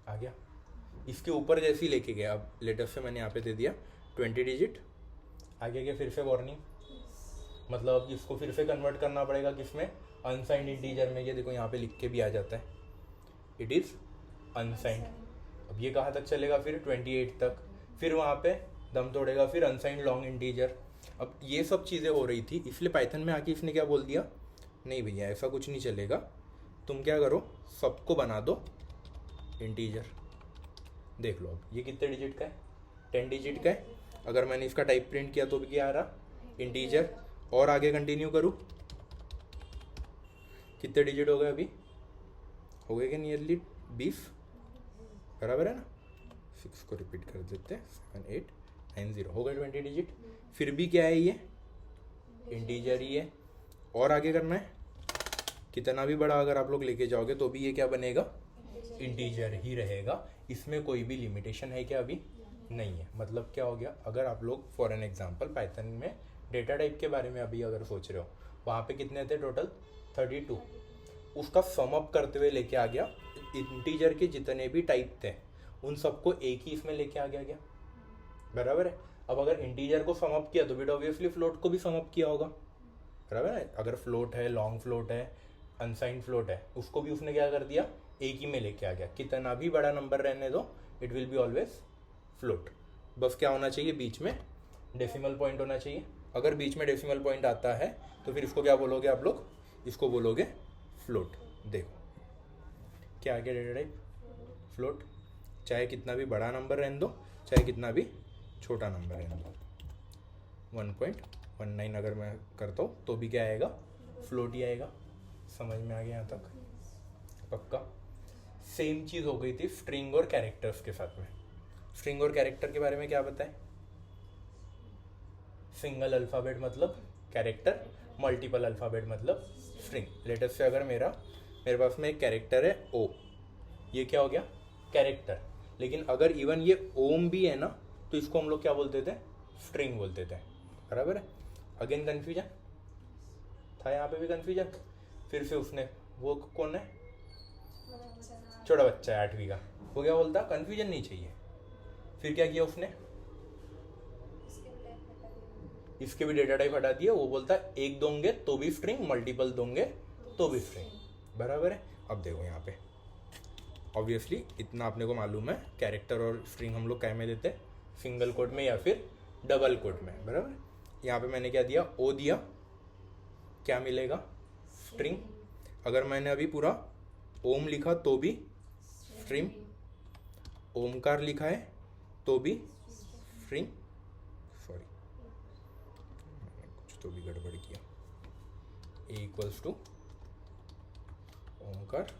आ गया। इसके ऊपर जैसे ही लेके गया, अब लेटेस्ट से मैंने यहाँ पे दे दिया 20 डिजिट, आगे के फिर से वार्निंग, मतलब इसको फिर से कन्वर्ट करना पड़ेगा किसमें, अनसाइंड इंटीजर में। ये देखो यहाँ पे लिख के भी आ जाता है, इट इज़ अनसाइंड। अब ये कहाँ तक चलेगा, फिर 28 तक, फिर वहाँ पे दम तोड़ेगा, फिर अनसाइंड लॉन्ग इंटीजर। अब ये सब चीज़ें हो रही थी, इसलिए पाइथन में आके इसने क्या बोल दिया, नहीं भैया ऐसा कुछ नहीं चलेगा, तुम क्या करो, सबको बना दो इंटीजर। देख लो अब ये कितने डिजिट का है, 10 डिजिट का है। अगर मैंने इसका टाइप प्रिंट किया तो भी क्या आ रहा, इंटीजर। और आगे कंटिन्यू करूँ, कितने डिजिट हो गए अभी, हो गए क्या नियरली 20, बराबर है ना। 6 को रिपीट कर देते हैं, 7 8 9 0 हो गए 20 डिजिट। फिर भी क्या है, ये इंटीजर ही है, और आगे करना है, कितना भी बड़ा अगर आप लोग लेके जाओगे तो भी ये क्या बनेगा, इंटीजर ही रहेगा। इसमें कोई भी लिमिटेशन है क्या, अभी नहीं है। मतलब क्या हो गया, अगर आप लोग फॉर एन एग्जांपल पाइथन में डेटा टाइप के बारे में अभी अगर सोच रहे हो, वहाँ पे कितने थे टोटल, 32, उसका सम अप करते हुए लेके आ गया, इंटीजर के जितने भी टाइप थे उन सबको एक ही इसमें लेके आ गया, बराबर है। अब अगर इंटीजर को सम अप किया तो फिर ऑब्वियसली फ्लोट को भी सम अप किया होगा, बराबर है। अगर फ्लोट है, लॉन्ग फ्लोट है, अनसाइंड फ्लोट है, उसको भी उसने क्या कर दिया, एक ही में लेके आ गया। कितना भी बड़ा नंबर रहने दो, it will be always float. बस क्या होना चाहिए, बीच में डेसिमल पॉइंट होना चाहिए। अगर बीच में डेसिमल पॉइंट आता है तो फिर इसको क्या बोलोगे आप लोग, इसको बोलोगे फ्लोट। देखो क्या आ गया डेटा टाइप, फ्लोट। चाहे कितना भी बड़ा नंबर रहने दो, चाहे कितना भी छोटा नंबर रहने दो। 1.19 अगर मैं करता हूँ तो भी क्या आएगा, फ्लोट ही आएगा। समझ में आ गया यहाँ तक, पक्का। सेम चीज़ हो गई थी स्ट्रिंग और कैरेक्टर्स के साथ में। स्ट्रिंग और कैरेक्टर के बारे में क्या बताएं, सिंगल अल्फ़ाबेट मतलब कैरेक्टर, मल्टीपल अल्फ़ाबेट मतलब स्ट्रिंग। लेटेस्ट से अगर मेरे पास में एक कैरेक्टर है ओ, ये क्या हो गया, कैरेक्टर। लेकिन अगर इवन ये ओम भी है ना, तो इसको हम लोग क्या बोलते थे, स्ट्रिंग बोलते थे, बराबर है। अगेन कन्फ्यूजन था, यहाँ पे भी कन्फ्यूजन। फिर से उसने, वो कौन है, छोटा बच्चा है 8वीं का, वो क्या बोलता, कन्फ्यूजन नहीं चाहिए। फिर क्या किया उसने, इसके भी डेटा टाइप हटा दिया। वो बोलता है एक दोगे तो भी स्ट्रिंग, मल्टीपल दोगे तो भी स्ट्रिंग, बराबर है। अब देखो यहाँ पे ऑब्वियसली इतना अपने को मालूम है, कैरेक्टर और स्ट्रिंग हम लोग क्या में देते हैं, सिंगल कोट में या फिर डबल कोट में, बराबर। यहाँ पे मैंने क्या दिया, ओ दिया, क्या मिलेगा, स्ट्रिंग। अगर मैंने अभी पूरा ओम लिखा तो भी स्ट्रिंग, ओमकार लिखा है तो भी स्ट्रिंग, सॉरी कुछ तो भी गड़बड़ किया, ए इक्वल्स टू ओमकार,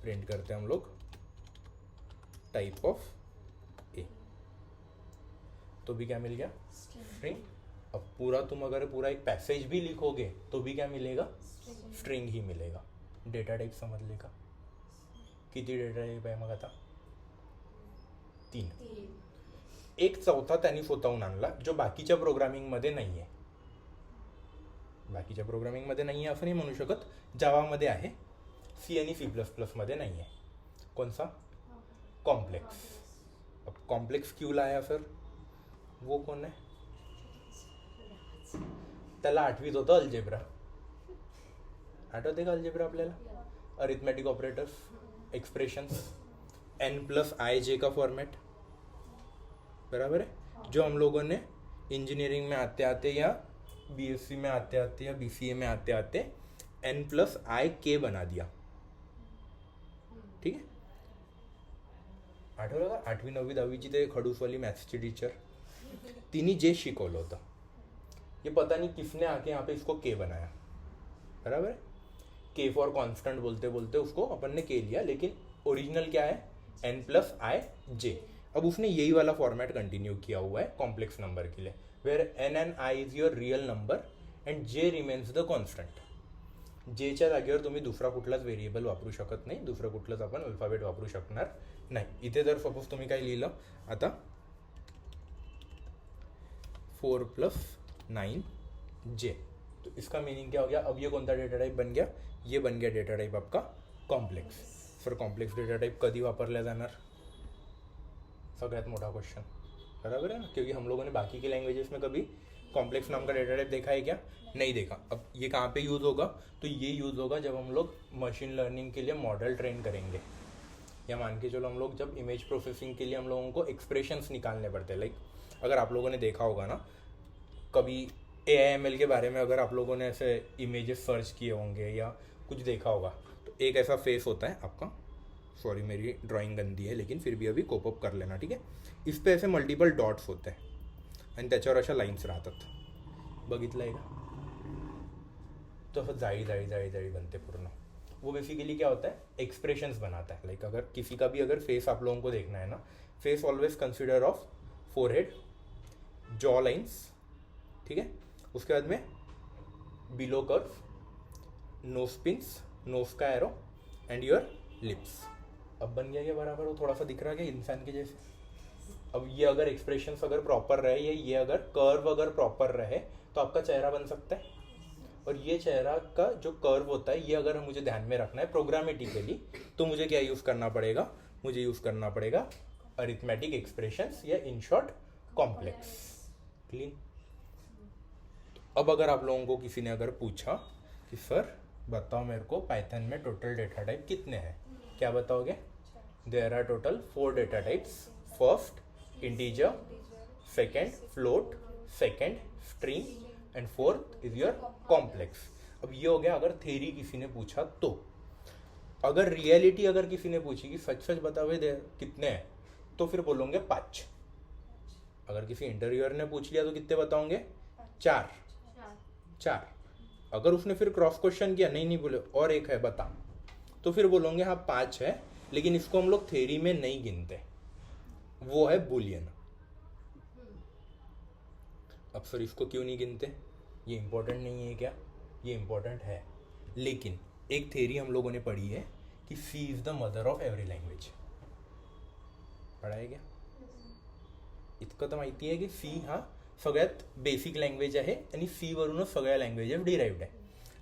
प्रिंट करते हैं हम लोग टाइप ऑफ ए, तो भी क्या मिल गया? स्ट्रिंग। अब पूरा तुम अगर पूरा एक पैसेज भी लिखोगे तो भी क्या मिलेगा? स्ट्रिंग ही मिलेगा। डेटा टाइप समझ लेगा। किती डेटा टाइप आहे मग आता? 3. एक चौथा त्यांनी स्वतःहून आणला जो बाकीच्या प्रोग्रामिंगमध्ये नाही आहे. बाकीच्या प्रोग्रामिंगमध्ये नाही आहे असं नाही म्हणू शकत, जावामध्ये आहे, सी आणि C++ मध्ये नाही आहे. कौन सा? कॉम्प्लेक्स. अब कॉम्प्लेक्स क्यों लाया सर? वो कौन है? त्याला 8वीत होतं अल्जेब्रा. आठवते का अल्जेब्रा आपल्याला? Arithmetic operators, expressions, n+i j का फॉर्मेट, बराबर है? जो हम लोगों ने इंजीनियरिंग में आते आते या BSc में आते आते या BCA में आते आते n+i k बना दिया. ठीक है? आठवलं का? 8वी 9वी 10वीची ते खडूसवाली मॅथ्सची टीचर, तिने जे शिकवलं होतं, ये पता नहीं किसने आके यहाँ पे इसको के बनाया. बराबर है? के फॉर कांस्टेंट बोलते बोलते उसको अपन ने के लिया, लेकिन ओरिजिनल क्या है? n+i j. अब उसने यही वाला फॉर्मेट कंटिन्यू किया हुआ है कॉम्प्लेक्स नंबर के लिए, where n and i is your real number and j remains the constant. जेच्या जागेवर तुम्ही दुसरा कुठलाच व्हेरिएबल वापरू शकत नाही, दुसरं कुठलंच आपण अल्फाबेट वापरू शकणार नाही. इथे जर सपोज तुम्ही काय लिहिलं आता 4 + 9j, तो इसका मीनिंग क्या हो गया? अब ये कौन सा डेटा टाइप बन गया? ये बन गया डेटा टाइप आपका complex. Sir complex data type कधी वापरल्या जाणार? सगळ्यात मोठा क्वेश्चन, बराबर है ना? क्योंकि हम लोगों ने बाकी के लैंग्वेजेस में कभी कॉम्प्लेक्स नाम का डेटा टाइप देखा है क्या? नहीं देखा. अब ये कहाँ पे यूज़ होगा? तो ये यूज़ होगा जब हम लोग मशीन लर्निंग के लिए मॉडल ट्रेन करेंगे, या मान के चलो हम लोग जब इमेज प्रोसेसिंग के लिए हम लोगों को एक्सप्रेशंस निकालने पड़ते हैं. लाइक अगर आप लोगों ने देखा होगा ना कभी AIML के बारे में, अगर आप लोगों ने ऐसे इमेजेस सर्च किए होंगे या कुछ देखा होगा, तो एक ऐसा फेस होता है आपका, सॉरी मेरी ड्राइंग गंदी है लेकिन फिर भी अभी कोप अप कर लेना, ठीक है? इस पे ऐसे मल्टिपल डॉट्स होते हैं आणि त्याच्यावर अशा लाईन्स राहतात. बघितलं आहे का? तो असं जाळी जाळी जाळी जाळी बनते पूर्ण. वो बेसिकली क्या होता है? एक्सप्रेशंस बनाता है. लाइक अगर किसी का भी अगर फेस आप लोगों को देखना है ना, face always consider of forehead, jaw lines, ठीक है? उसके बाद में below curve, nose pins, nose का एरो एंड योर लिप्स. अब बन गया ये बराबर, वो थोड़ा सा दिख रहा है क्या इंसान के जैसे? अब ये अगर एक्सप्रेशंस अगर प्रॉपर रहे या ये अगर कर्व अगर प्रॉपर रहे तो आपका चेहरा बन सकता है. और ये चेहरा का जो कर्व होता है ये अगर मुझे ध्यान में रखना है प्रोग्रामेटिकली, तो मुझे क्या यूज़ करना पड़ेगा? मुझे यूज़ करना पड़ेगा अरिथमेटिक एक्सप्रेशंस, या इन शॉर्ट कॉम्प्लेक्स. क्लीन? अब अगर आप लोगों को किसी ने अगर पूछा कि सर बताओ मेरे को पाइथन में टोटल डेटा टाइप कितने हैं, क्या बताओगे? There are total 4 data types. First integer, second float, second string and fourth is your complex. अब ये हो गया अगर थ्योरी किसी ने पूछा तो. अगर रियलिटी अगर किसी ने पूछी कि सच सच बताओ कितने हैं, तो फिर बोलोगे 5. अगर किसी इंटरव्यूअर ने पूछ लिया तो कितने बताओगे? 4. अगर उसने फिर क्रॉस क्वेश्चन किया, नहीं बोले और एक है बता, तो फिर बोलोगे हाँ 5 है, लेकिन इसको हम लोग थ्योरी में नहीं गिनते, वो है बुलियन. अब सर इसको क्यों नहीं गिनते? ये इंपॉर्टेंट नहीं है क्या? ये इंपॉर्टेंट है, लेकिन एक थ्योरी हम लोगों ने पढ़ी है कि C is the mother of every language. पढ़ा है क्या? इतकं तर माहिती आहे की सी हा सगळ्यात बेसिक लँग्वेज आहे आणि सी वरूनच सगळ्या लँग्वेजेस डिराइव्ड आहे.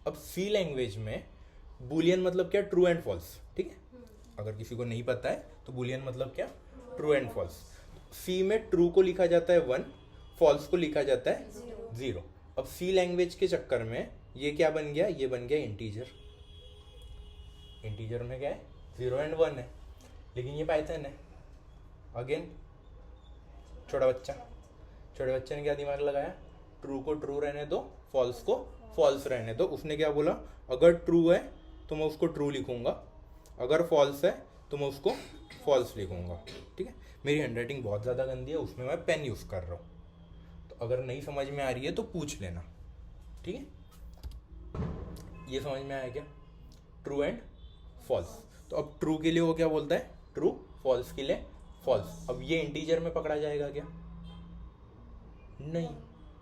अब सी लैंग्वेज में बुलियन मतलब क्या? True and false. ठीक है, अगर किसी को नहीं पता है तो बुलियन मतलब क्या? True and false. सी में ट्रू को लिखा जाता है 1, फॉल्स को लिखा जाता है 0. अब सी लैंग्वेज के चक्कर में ये क्या बन गया? ये बन गया इंटीजर. इंटीजर में क्या है? 0 एंड 1 है, लेकिन ये पाइथन है. अगेन छोटे बच्चे ने क्या दिमाग लगाया? ट्रू को ट्रू रहने दो, फॉल्स को फॉल्स रहने दो. उसने क्या बोला? अगर ट्रू है तो मैं उसको ट्रू लिखूंगा, अगर फॉल्स है तो मैं उसको फॉल्स लिखूंगा. ठीक है, मेरी हैंडराइटिंग बहुत ज़्यादा गंदी है, उसमें मैं पेन यूज़ कर रहा हूँ, तो अगर नहीं समझ में आ रही है तो पूछ लेना. ठीक है, ये समझ में आया क्या? True and false. तो अब ट्रू के लिए वो क्या बोलता है? ट्रू, फॉल्स के लिए फॉल्स। अब ये इंटीजर में पकड़ा जाएगा क्या? नहीं,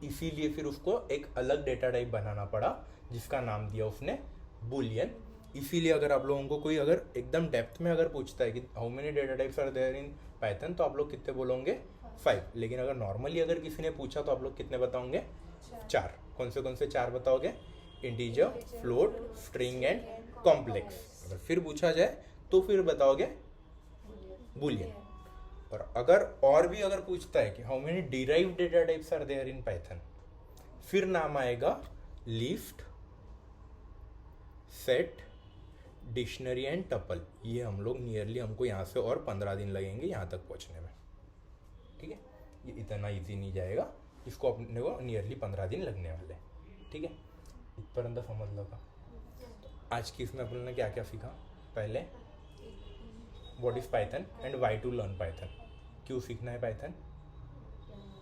इसीलिए फिर उसको एक अलग डेटा टाइप बनाना पड़ा जिसका नाम दिया उसने बुलियन। इसीलिए अगर आप लोगों को कोई अगर एकदम डेप्थ में अगर पूछता है कि how many data types are there in Python, तो आप लोग कितने बोलोगे? 5। लेकिन अगर नॉर्मली अगर किसी ने पूछा तो आप लोग कितने बताओगे? 4। कौन से 4 बताओगे? Integer, float, string and complex. अगर फिर पूछा जाए तो फिर बताओगे बुलियन। और अगर भी अगर पूछता है कि how many derived data types are there in Python, फिर नाम आएगा list, set, dictionary and tuple. ये हम लोग नियरली हमको यहाँ से और 15 दिन लगेंगे यहाँ तक पहुँचने में, ठीक है। ये इतना इजी नहीं जाएगा, इसको अपने को नियरली 15 दिन लगने वाले, ठीक है। इतना समझ लगा। तो आज की इसमें अपन ने क्या क्या सीखा? पहले what is Python and why to learn Python, क्यों सीखना है पाइथन,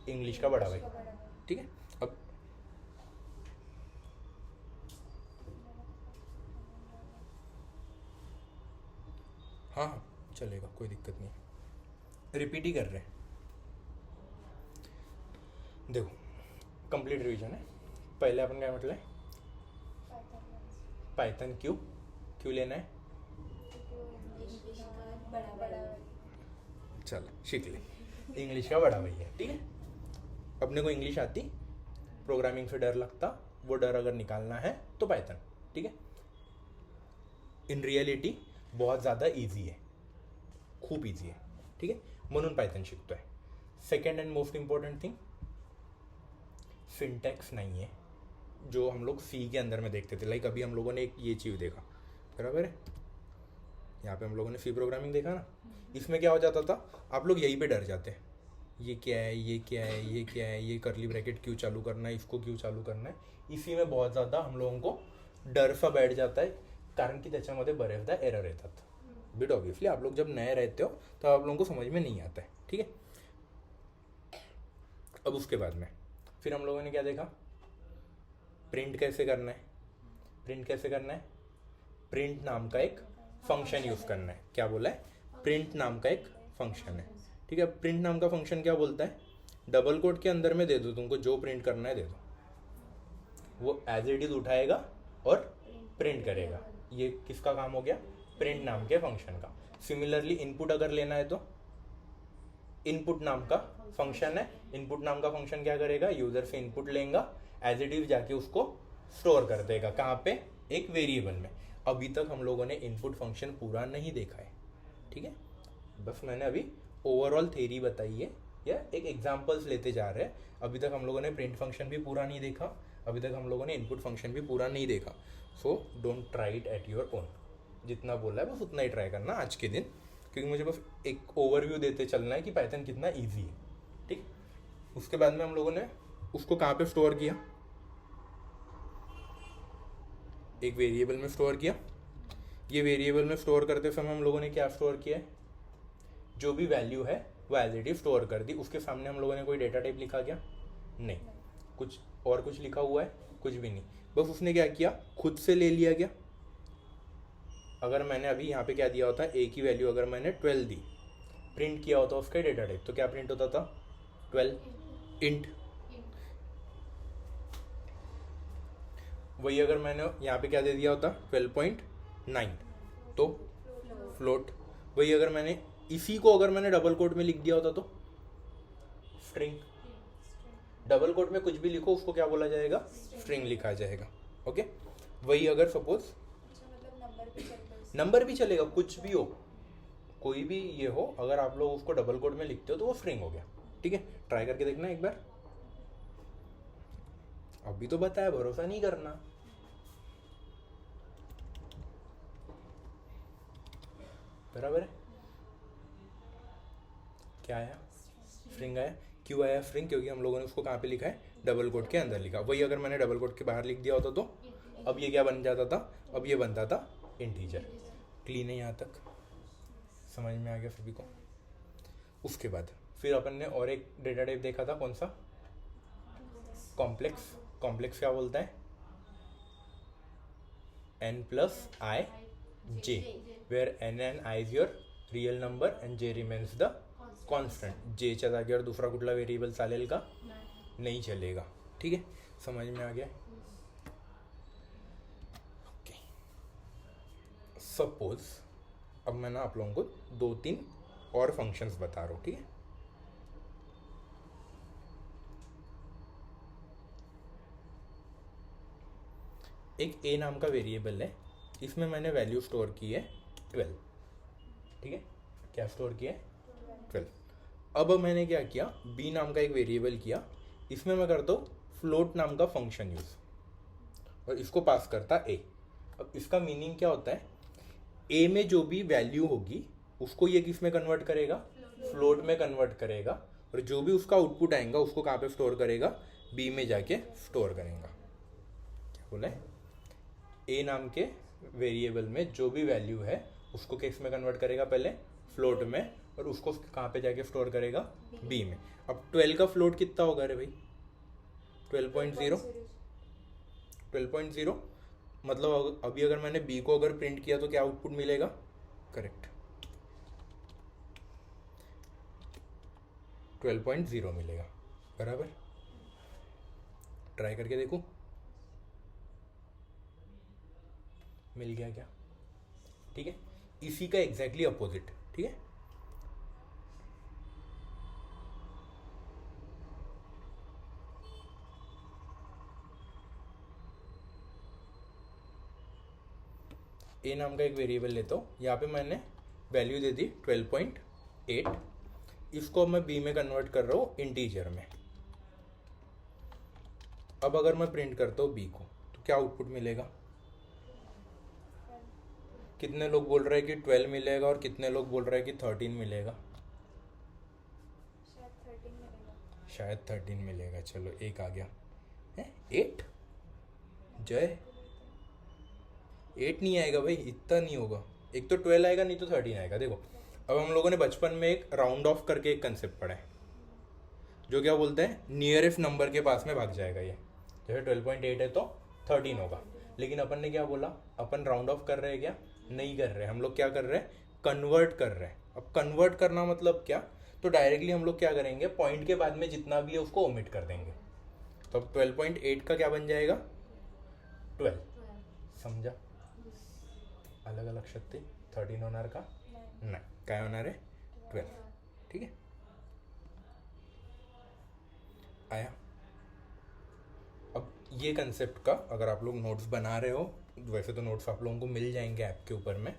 इंग्लिश का बड़ा भाई, ठीक है। अब हाँ चलेगा, कोई दिक्कत नहीं, रिपीट ही कर रहे हैं। देखो कंप्लीट रिवीजन है। पहले अपन क्या मतलब पाइथन क्यों लेना है? चल सीख ले, इंग्लिश का बड़ा भैया, ठीक है। अपने को इंग्लिश आती, प्रोग्रामिंग से डर लगता, वो डर अगर निकालना है तो पाइथन, ठीक है। इन रियलिटी बहुत ज़्यादा इजी है, खूप इजी है, ठीक है, म्हणून पाइथन शिकतोय। Second and most important thing, syntax नहीं है जो हम लोग सी के अंदर में देखते थे। लाइक अभी हम लोगों ने एक ये चीज़ देखा, बराबर है, यहाँ पे हम लोगों ने सी प्रोग्रामिंग देखा ना। इसमें क्या हो जाता था, आप लोग यहीं पे डर जाते, ये क्या है, ये क्या है, ये क्या है, ये करली ब्रैकेट क्यों चालू करना है, इसको क्यों चालू करना है। इसी में बहुत ज़्यादा हम लोगों को डर सा बैठ जाता है, कारण की त्याच्यामध्ये बरेचदा एरर येतात। बिट ऑब्वियसली आप लोग जब नए रहते हो तो आप लोगों को समझ में नहीं आता है, ठीक है। अब उसके बाद में फिर हम लोगों ने क्या देखा, प्रिंट कैसे करना है। प्रिंट नाम का एक फंक्शन यूज़ करना है। क्या बोला है? प्रिंट नाम का एक फंक्शन है, ठीक है। प्रिंट नाम का फंक्शन क्या बोलता है, डबल कोट के अंदर में दे दो, तुमको जो प्रिंट करना है दे दो, वो एज इट इज उठाएगा और प्रिंट करेगा। ये किसका काम हो गया? प्रिंट नाम के फंक्शन का। सिमिलरली इनपुट अगर लेना है तो इनपुट नाम का फंक्शन है। इनपुट नाम का फंक्शन क्या करेगा, यूजर से इनपुट लेगा, एज इट इज जाके उसको स्टोर कर देगा। कहाँ पे? एक वेरिएबल में। अभी तक हम लोगों ने इनपुट फंक्शन पूरा नहीं देखा है, ठीक है। बस मैंने अभी ओवरऑल थ्योरी बताई है या एक एग्जांपल्स लेते जा रहे हैं। अभी तक हम लोगों ने प्रिंट फंक्शन भी पूरा नहीं देखा, अभी तक हम लोगों ने इनपुट फंक्शन भी पूरा नहीं देखा। So don't try it at your own. जितना बोला है बस उतना ही ट्राई करना आज के दिन, क्योंकि मुझे बस एक ओवरव्यू देते चलना है कि पाइथन कितना ईजी है, ठीक। उसके बाद में हम लोगों ने उसको कहाँ पे स्टोर किया, एक वेरिएबल में स्टोर किया। ये वेरिएबल में स्टोर करते समय हम लोगों ने क्या स्टोर किया है, जो भी वैल्यू है वो एज इट इज स्टोर कर दी। उसके सामने हम लोगों ने कोई डेटा टाइप लिखा क्या? नहीं। कुछ लिखा हुआ है? कुछ भी नहीं। बस उसने क्या किया, खुद से ले लिया। क्या? अगर मैंने अभी यहाँ पे क्या दिया होता, ए की वैल्यू अगर मैंने 12 दी, प्रिंट किया होता उसका डेटा टाइप, तो क्या प्रिंट होता था? 12 इंट। वही अगर मैंने यहाँ पे क्या दे दिया होता, 12.9, तो फ्लोट। वही अगर मैंने इसी को अगर मैंने डबल कोट में लिख दिया होता तो स्ट्रिंग। डबल कोट में कुछ भी लिखो उसको क्या बोला जाएगा? स्ट्रिंग लिखा जाएगा, ओके। वही अगर सपोज नंबर भी चलेगा, कुछ भी हो, कोई भी ये हो, अगर आप लोग उसको डबल कोट में लिखते हो तो वो स्ट्रिंग हो गया, ठीक है। ट्राई करके देखना एक बार। अभी तो बताया, भरोसा नहीं करना। बराबर है। क्या आया? स्ट्रिंग आया। क्यों आया स्ट्रिंग? क्योंकि हम लोगों ने उसको कहाँ पे लिखा है? डबल कोट के अंदर लिखा। वही अगर मैंने डबल कोट के बाहर लिख दिया होता तो अब ये क्या बन जाता था? अब ये बनता था इंटीजर। क्लीन है यहाँ तक? समझ में आ गया सभी को? उसके बाद फिर अपन ने और एक डेटा टाइप देखा था, कौन सा? कॉम्प्लेक्स। कॉम्प्लेक्स क्या बोलता है? n+i j, where n and i is your real number and j remains the constant जेच्या जागेवर दुसरा कुठला व्हेरिएबल चालेल का? नाही. नहीं चलेगा. ठीक है, समझ में आ गया. ओके, सपोज अब मैं ना आप लोगों को 2-3 और फंक्शंस बता रहा हूँ. ठीक है, एक a नाम का वेरिएबल है, इसमें मैंने वैल्यू स्टोर की है 12. ठीक है, क्या स्टोर किया है? 12. अब मैंने क्या किया, b नाम का एक वेरिएबल किया, इसमें मैं करता हूँ फ्लोट नाम का फंक्शन यूज और इसको पास करता a. अब इसका मीनिंग क्या होता है, a में जो भी वैल्यू होगी उसको ये किस में कन्वर्ट करेगा? फ्लोट में कन्वर्ट करेगा, और जो भी उसका आउटपुट आएगा उसको कहाँ पे स्टोर करेगा? b में जाके स्टोर करेगा. क्या बोला है? a नाम के वेरिएबल में जो भी वैल्यू है उसको किस में कन्वर्ट करेगा? पहले फ्लोट में, और उसको कहाँ पे जाके स्टोर करेगा? b में. अब 12 का फ्लोट कितना होगा रे भाई? 12.0. 12.0 मतलब अभी अगर मैंने b को अगर प्रिंट किया तो क्या आउटपुट मिलेगा? करेक्ट, 12.0 मिलेगा. बराबर, ट्राई करके देखो, मिल गया क्या? ठीक है, इसी का एग्जैक्टली अपोजिट. ठीक है, a नाम का एक वेरिएबल लेता हूँ, यहाँ पे मैंने वैल्यू दे दी 12.8. इसको अब मैं b में कन्वर्ट कर रहा हूँ इंटीजर में. अब अगर मैं प्रिंट करता हूँ b को तो क्या आउटपुट मिलेगा? कितने लोग बोल रहे हैं कि 12 मिलेगा और कितने लोग बोल रहे हैं कि 13 मिलेगा? शायद 13 मिलेगा. शायद 13 मिलेगा. चलो एक आ गया है. 8 जय, 8 नहीं आएगा भाई, इतना नहीं होगा. एक तो 12 आएगा, नहीं तो 13 आएगा. देखो, अब हम लोगों ने बचपन में एक राउंड ऑफ करके एक कंसेप्ट पढ़ा है, जो क्या बोलते हैं, नियरेस्ट नंबर के पास में भाग जाएगा. ये जैसे 12.8 है तो 13 होगा. लेकिन अपन ने क्या बोला, अपन राउंड ऑफ कर रहे हैं क्या? नहीं कर रहे. हम लोग क्या कर रहे हैं? कन्वर्ट कर रहे हैं. अब कन्वर्ट करना मतलब क्या, तो डायरेक्टली हम लोग क्या करेंगे, पॉइंट के बाद में जितना भी है उसको ओमिट कर देंगे. तो अब 12.8 का क्या बन जाएगा? 12. समझा? अलग अलग शक्ति. 13 होणार का? नहीं. क्या होणार है? 12. ठीक है, आया. अब ये कंसेप्ट का अगर आप लोग नोट्स बना रहे हो, वैसे तो नोट्स आप लोगों को मिल जाएंगे ऐप के ऊपर में,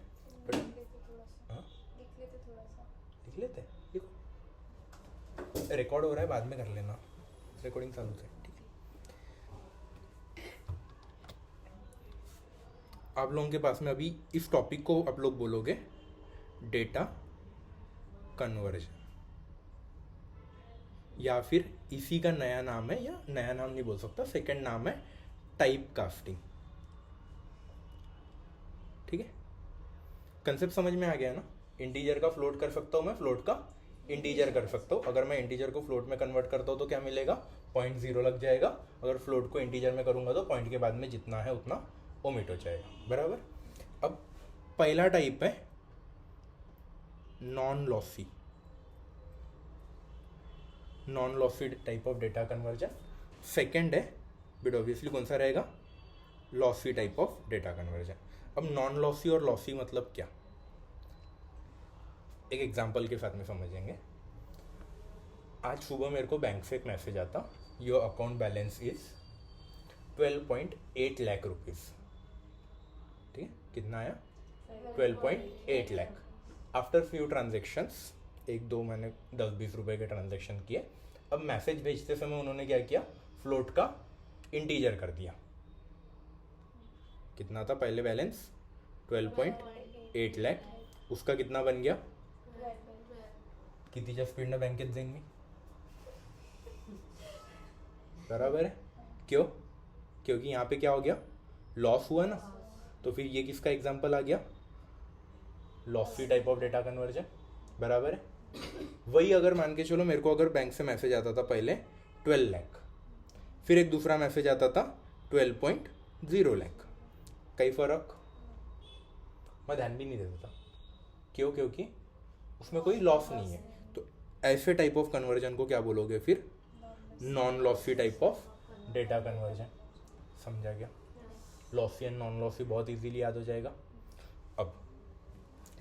बट लिख लेते थोड़ा सा. हाँ लिख लेते थोड़ा सा. लिख लेते हैं. देखो, रिकॉर्ड हो रहा है, बाद में कर लेना, रिकॉर्डिंग चालू है. ठीक है, आप लोगों के पास में अभी इस टॉपिक को आप लोग बोलोगे डेटा कन्वर्जन, या फिर इसी का नया नाम है, या नया नाम नहीं बोल सकता, सेकंड नाम है टाइप कास्टिंग. ठीक है, कंसेप्ट समझ में आ गया ना? इंटीजर का फ्लोट कर सकता हूँ मैं, फ्लोट का इंटीजर कर सकता हूँ. अगर मैं इंटीजर को फ्लोट में कन्वर्ट करता हूँ तो क्या मिलेगा? 0.0 लग जाएगा. अगर फ्लोट को इंटीजर में करूँगा तो पॉइंट के बाद में जितना है उतना ओमिट हो जाएगा. बराबर. अब पहला टाइप है non lossy, non lossy type of data conversion. Second है बट ऑब्वियसली कौन सा रहेगा? Lossy type of data conversion. अब नॉन लॉसी और लॉसी मतलब क्या, एक एग्जांपल के साथ में समझेंगे. आज सुबह मेरे को बैंक से एक मैसेज आता, your account balance is 12.8 lakh rupees. ठीक है, कितना आया? 12.8 लाख. आफ्टर फ्यू ट्रांजेक्शन्स, एक दो मैंने 10-20 रुपए के ट्रांजेक्शन किए. अब मैसेज भेजते समय उन्होंने क्या किया, फ्लोट का इंटीजर कर दिया. कितना था पहले बैलेंस? 12.8 लाख. उसका कितना बन गया? कितीच्या स्पीडनं बँकेत जाईन मी? बराबर है. क्यों? क्योंकि यहाँ पे क्या हो गया, लॉस हुआ ना. तो फिर ये किसका एग्जाम्पल आ गया? Lossy type of data conversion. बराबर है. वही अगर मान के चलो मेरे को अगर बैंक से मैसेज आता था पहले 12 लाख, फिर एक दूसरा मैसेज आता था 12.0 लाख, कई फर्क? मैं ध्यान भी नहीं देता था. क्यों? क्योंकि उसमें कोई लॉस नहीं है. तो ऐसे टाइप ऑफ कन्वर्जन को क्या बोलोगे फिर? Non lossy type of data conversion. समझा गया? लॉसी एंड नॉन लॉसी बहुत इजीली याद हो जाएगा। अब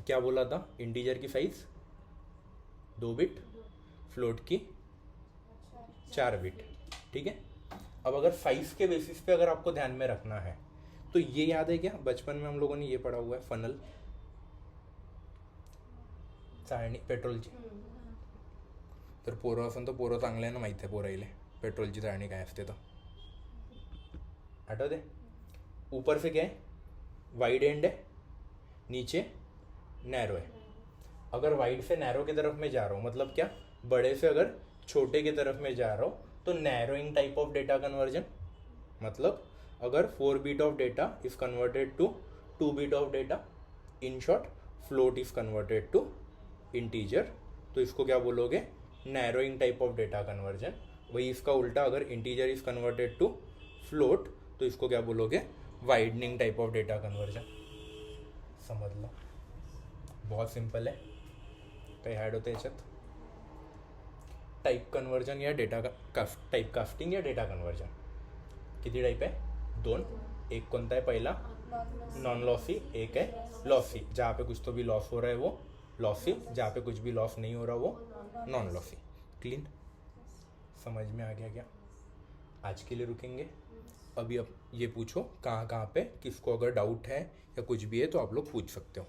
क्या बोला था? इंटीजर की साइज 2 बिट, फ्लोट की 4 बिट। ठीक है। अब अगर साइज के बेसिस पे अगर आपको ध्यान में रखना है तो ये याद है क्या? बचपन में हम लोगों ने ये पढ़ा हुआ है, फनल चाळणी, पेट्रोलची। तर पोरं असून तर पोरं चांगले आहे ना, माहिती आहे पोराईले पेट्रोलची चाळणी काय असते तर आठवते? ऊपर से क्या है? वाइड एंड है, नीचे नैरो है। अगर वाइड से नैरो की तरफ में जा रहा हूँ, मतलब क्या? बड़े से अगर छोटे की तरफ में जा रहा हूँ तो narrowing type of data conversion. मतलब अगर 4 bit of data is converted to 2 bit of data, in short float is converted to integer, तो इसको क्या बोलोगे? Narrowing type of data conversion. वही इसका उल्टा, अगर integer is converted to float तो इसको क्या बोलोगे? Widening type of data conversion. समझ लो, बहुत सिंपल है। काही ॲड होतं याच्यात? टाइप कन्वर्जन या डेटा टाइप कास्टिंग या डेटा कन्वर्जन, किती टाइप आहे? 2। एक कोणता है पहला? Non lossy. एक है लॉसी, जहाँ पे कुछ तो भी लॉस हो रहा है वो लॉसी, जहाँ पे कुछ भी लॉस नहीं हो रहा वो नॉन लॉसी। क्लीन? समझ में आ गया क्या? आज के लिए रुकेंगे। अभी अब ये पूछो कहाँ कहाँ पे किसको अगर डाउट है या कुछ भी है तो आप लोग पूछ सकते हो।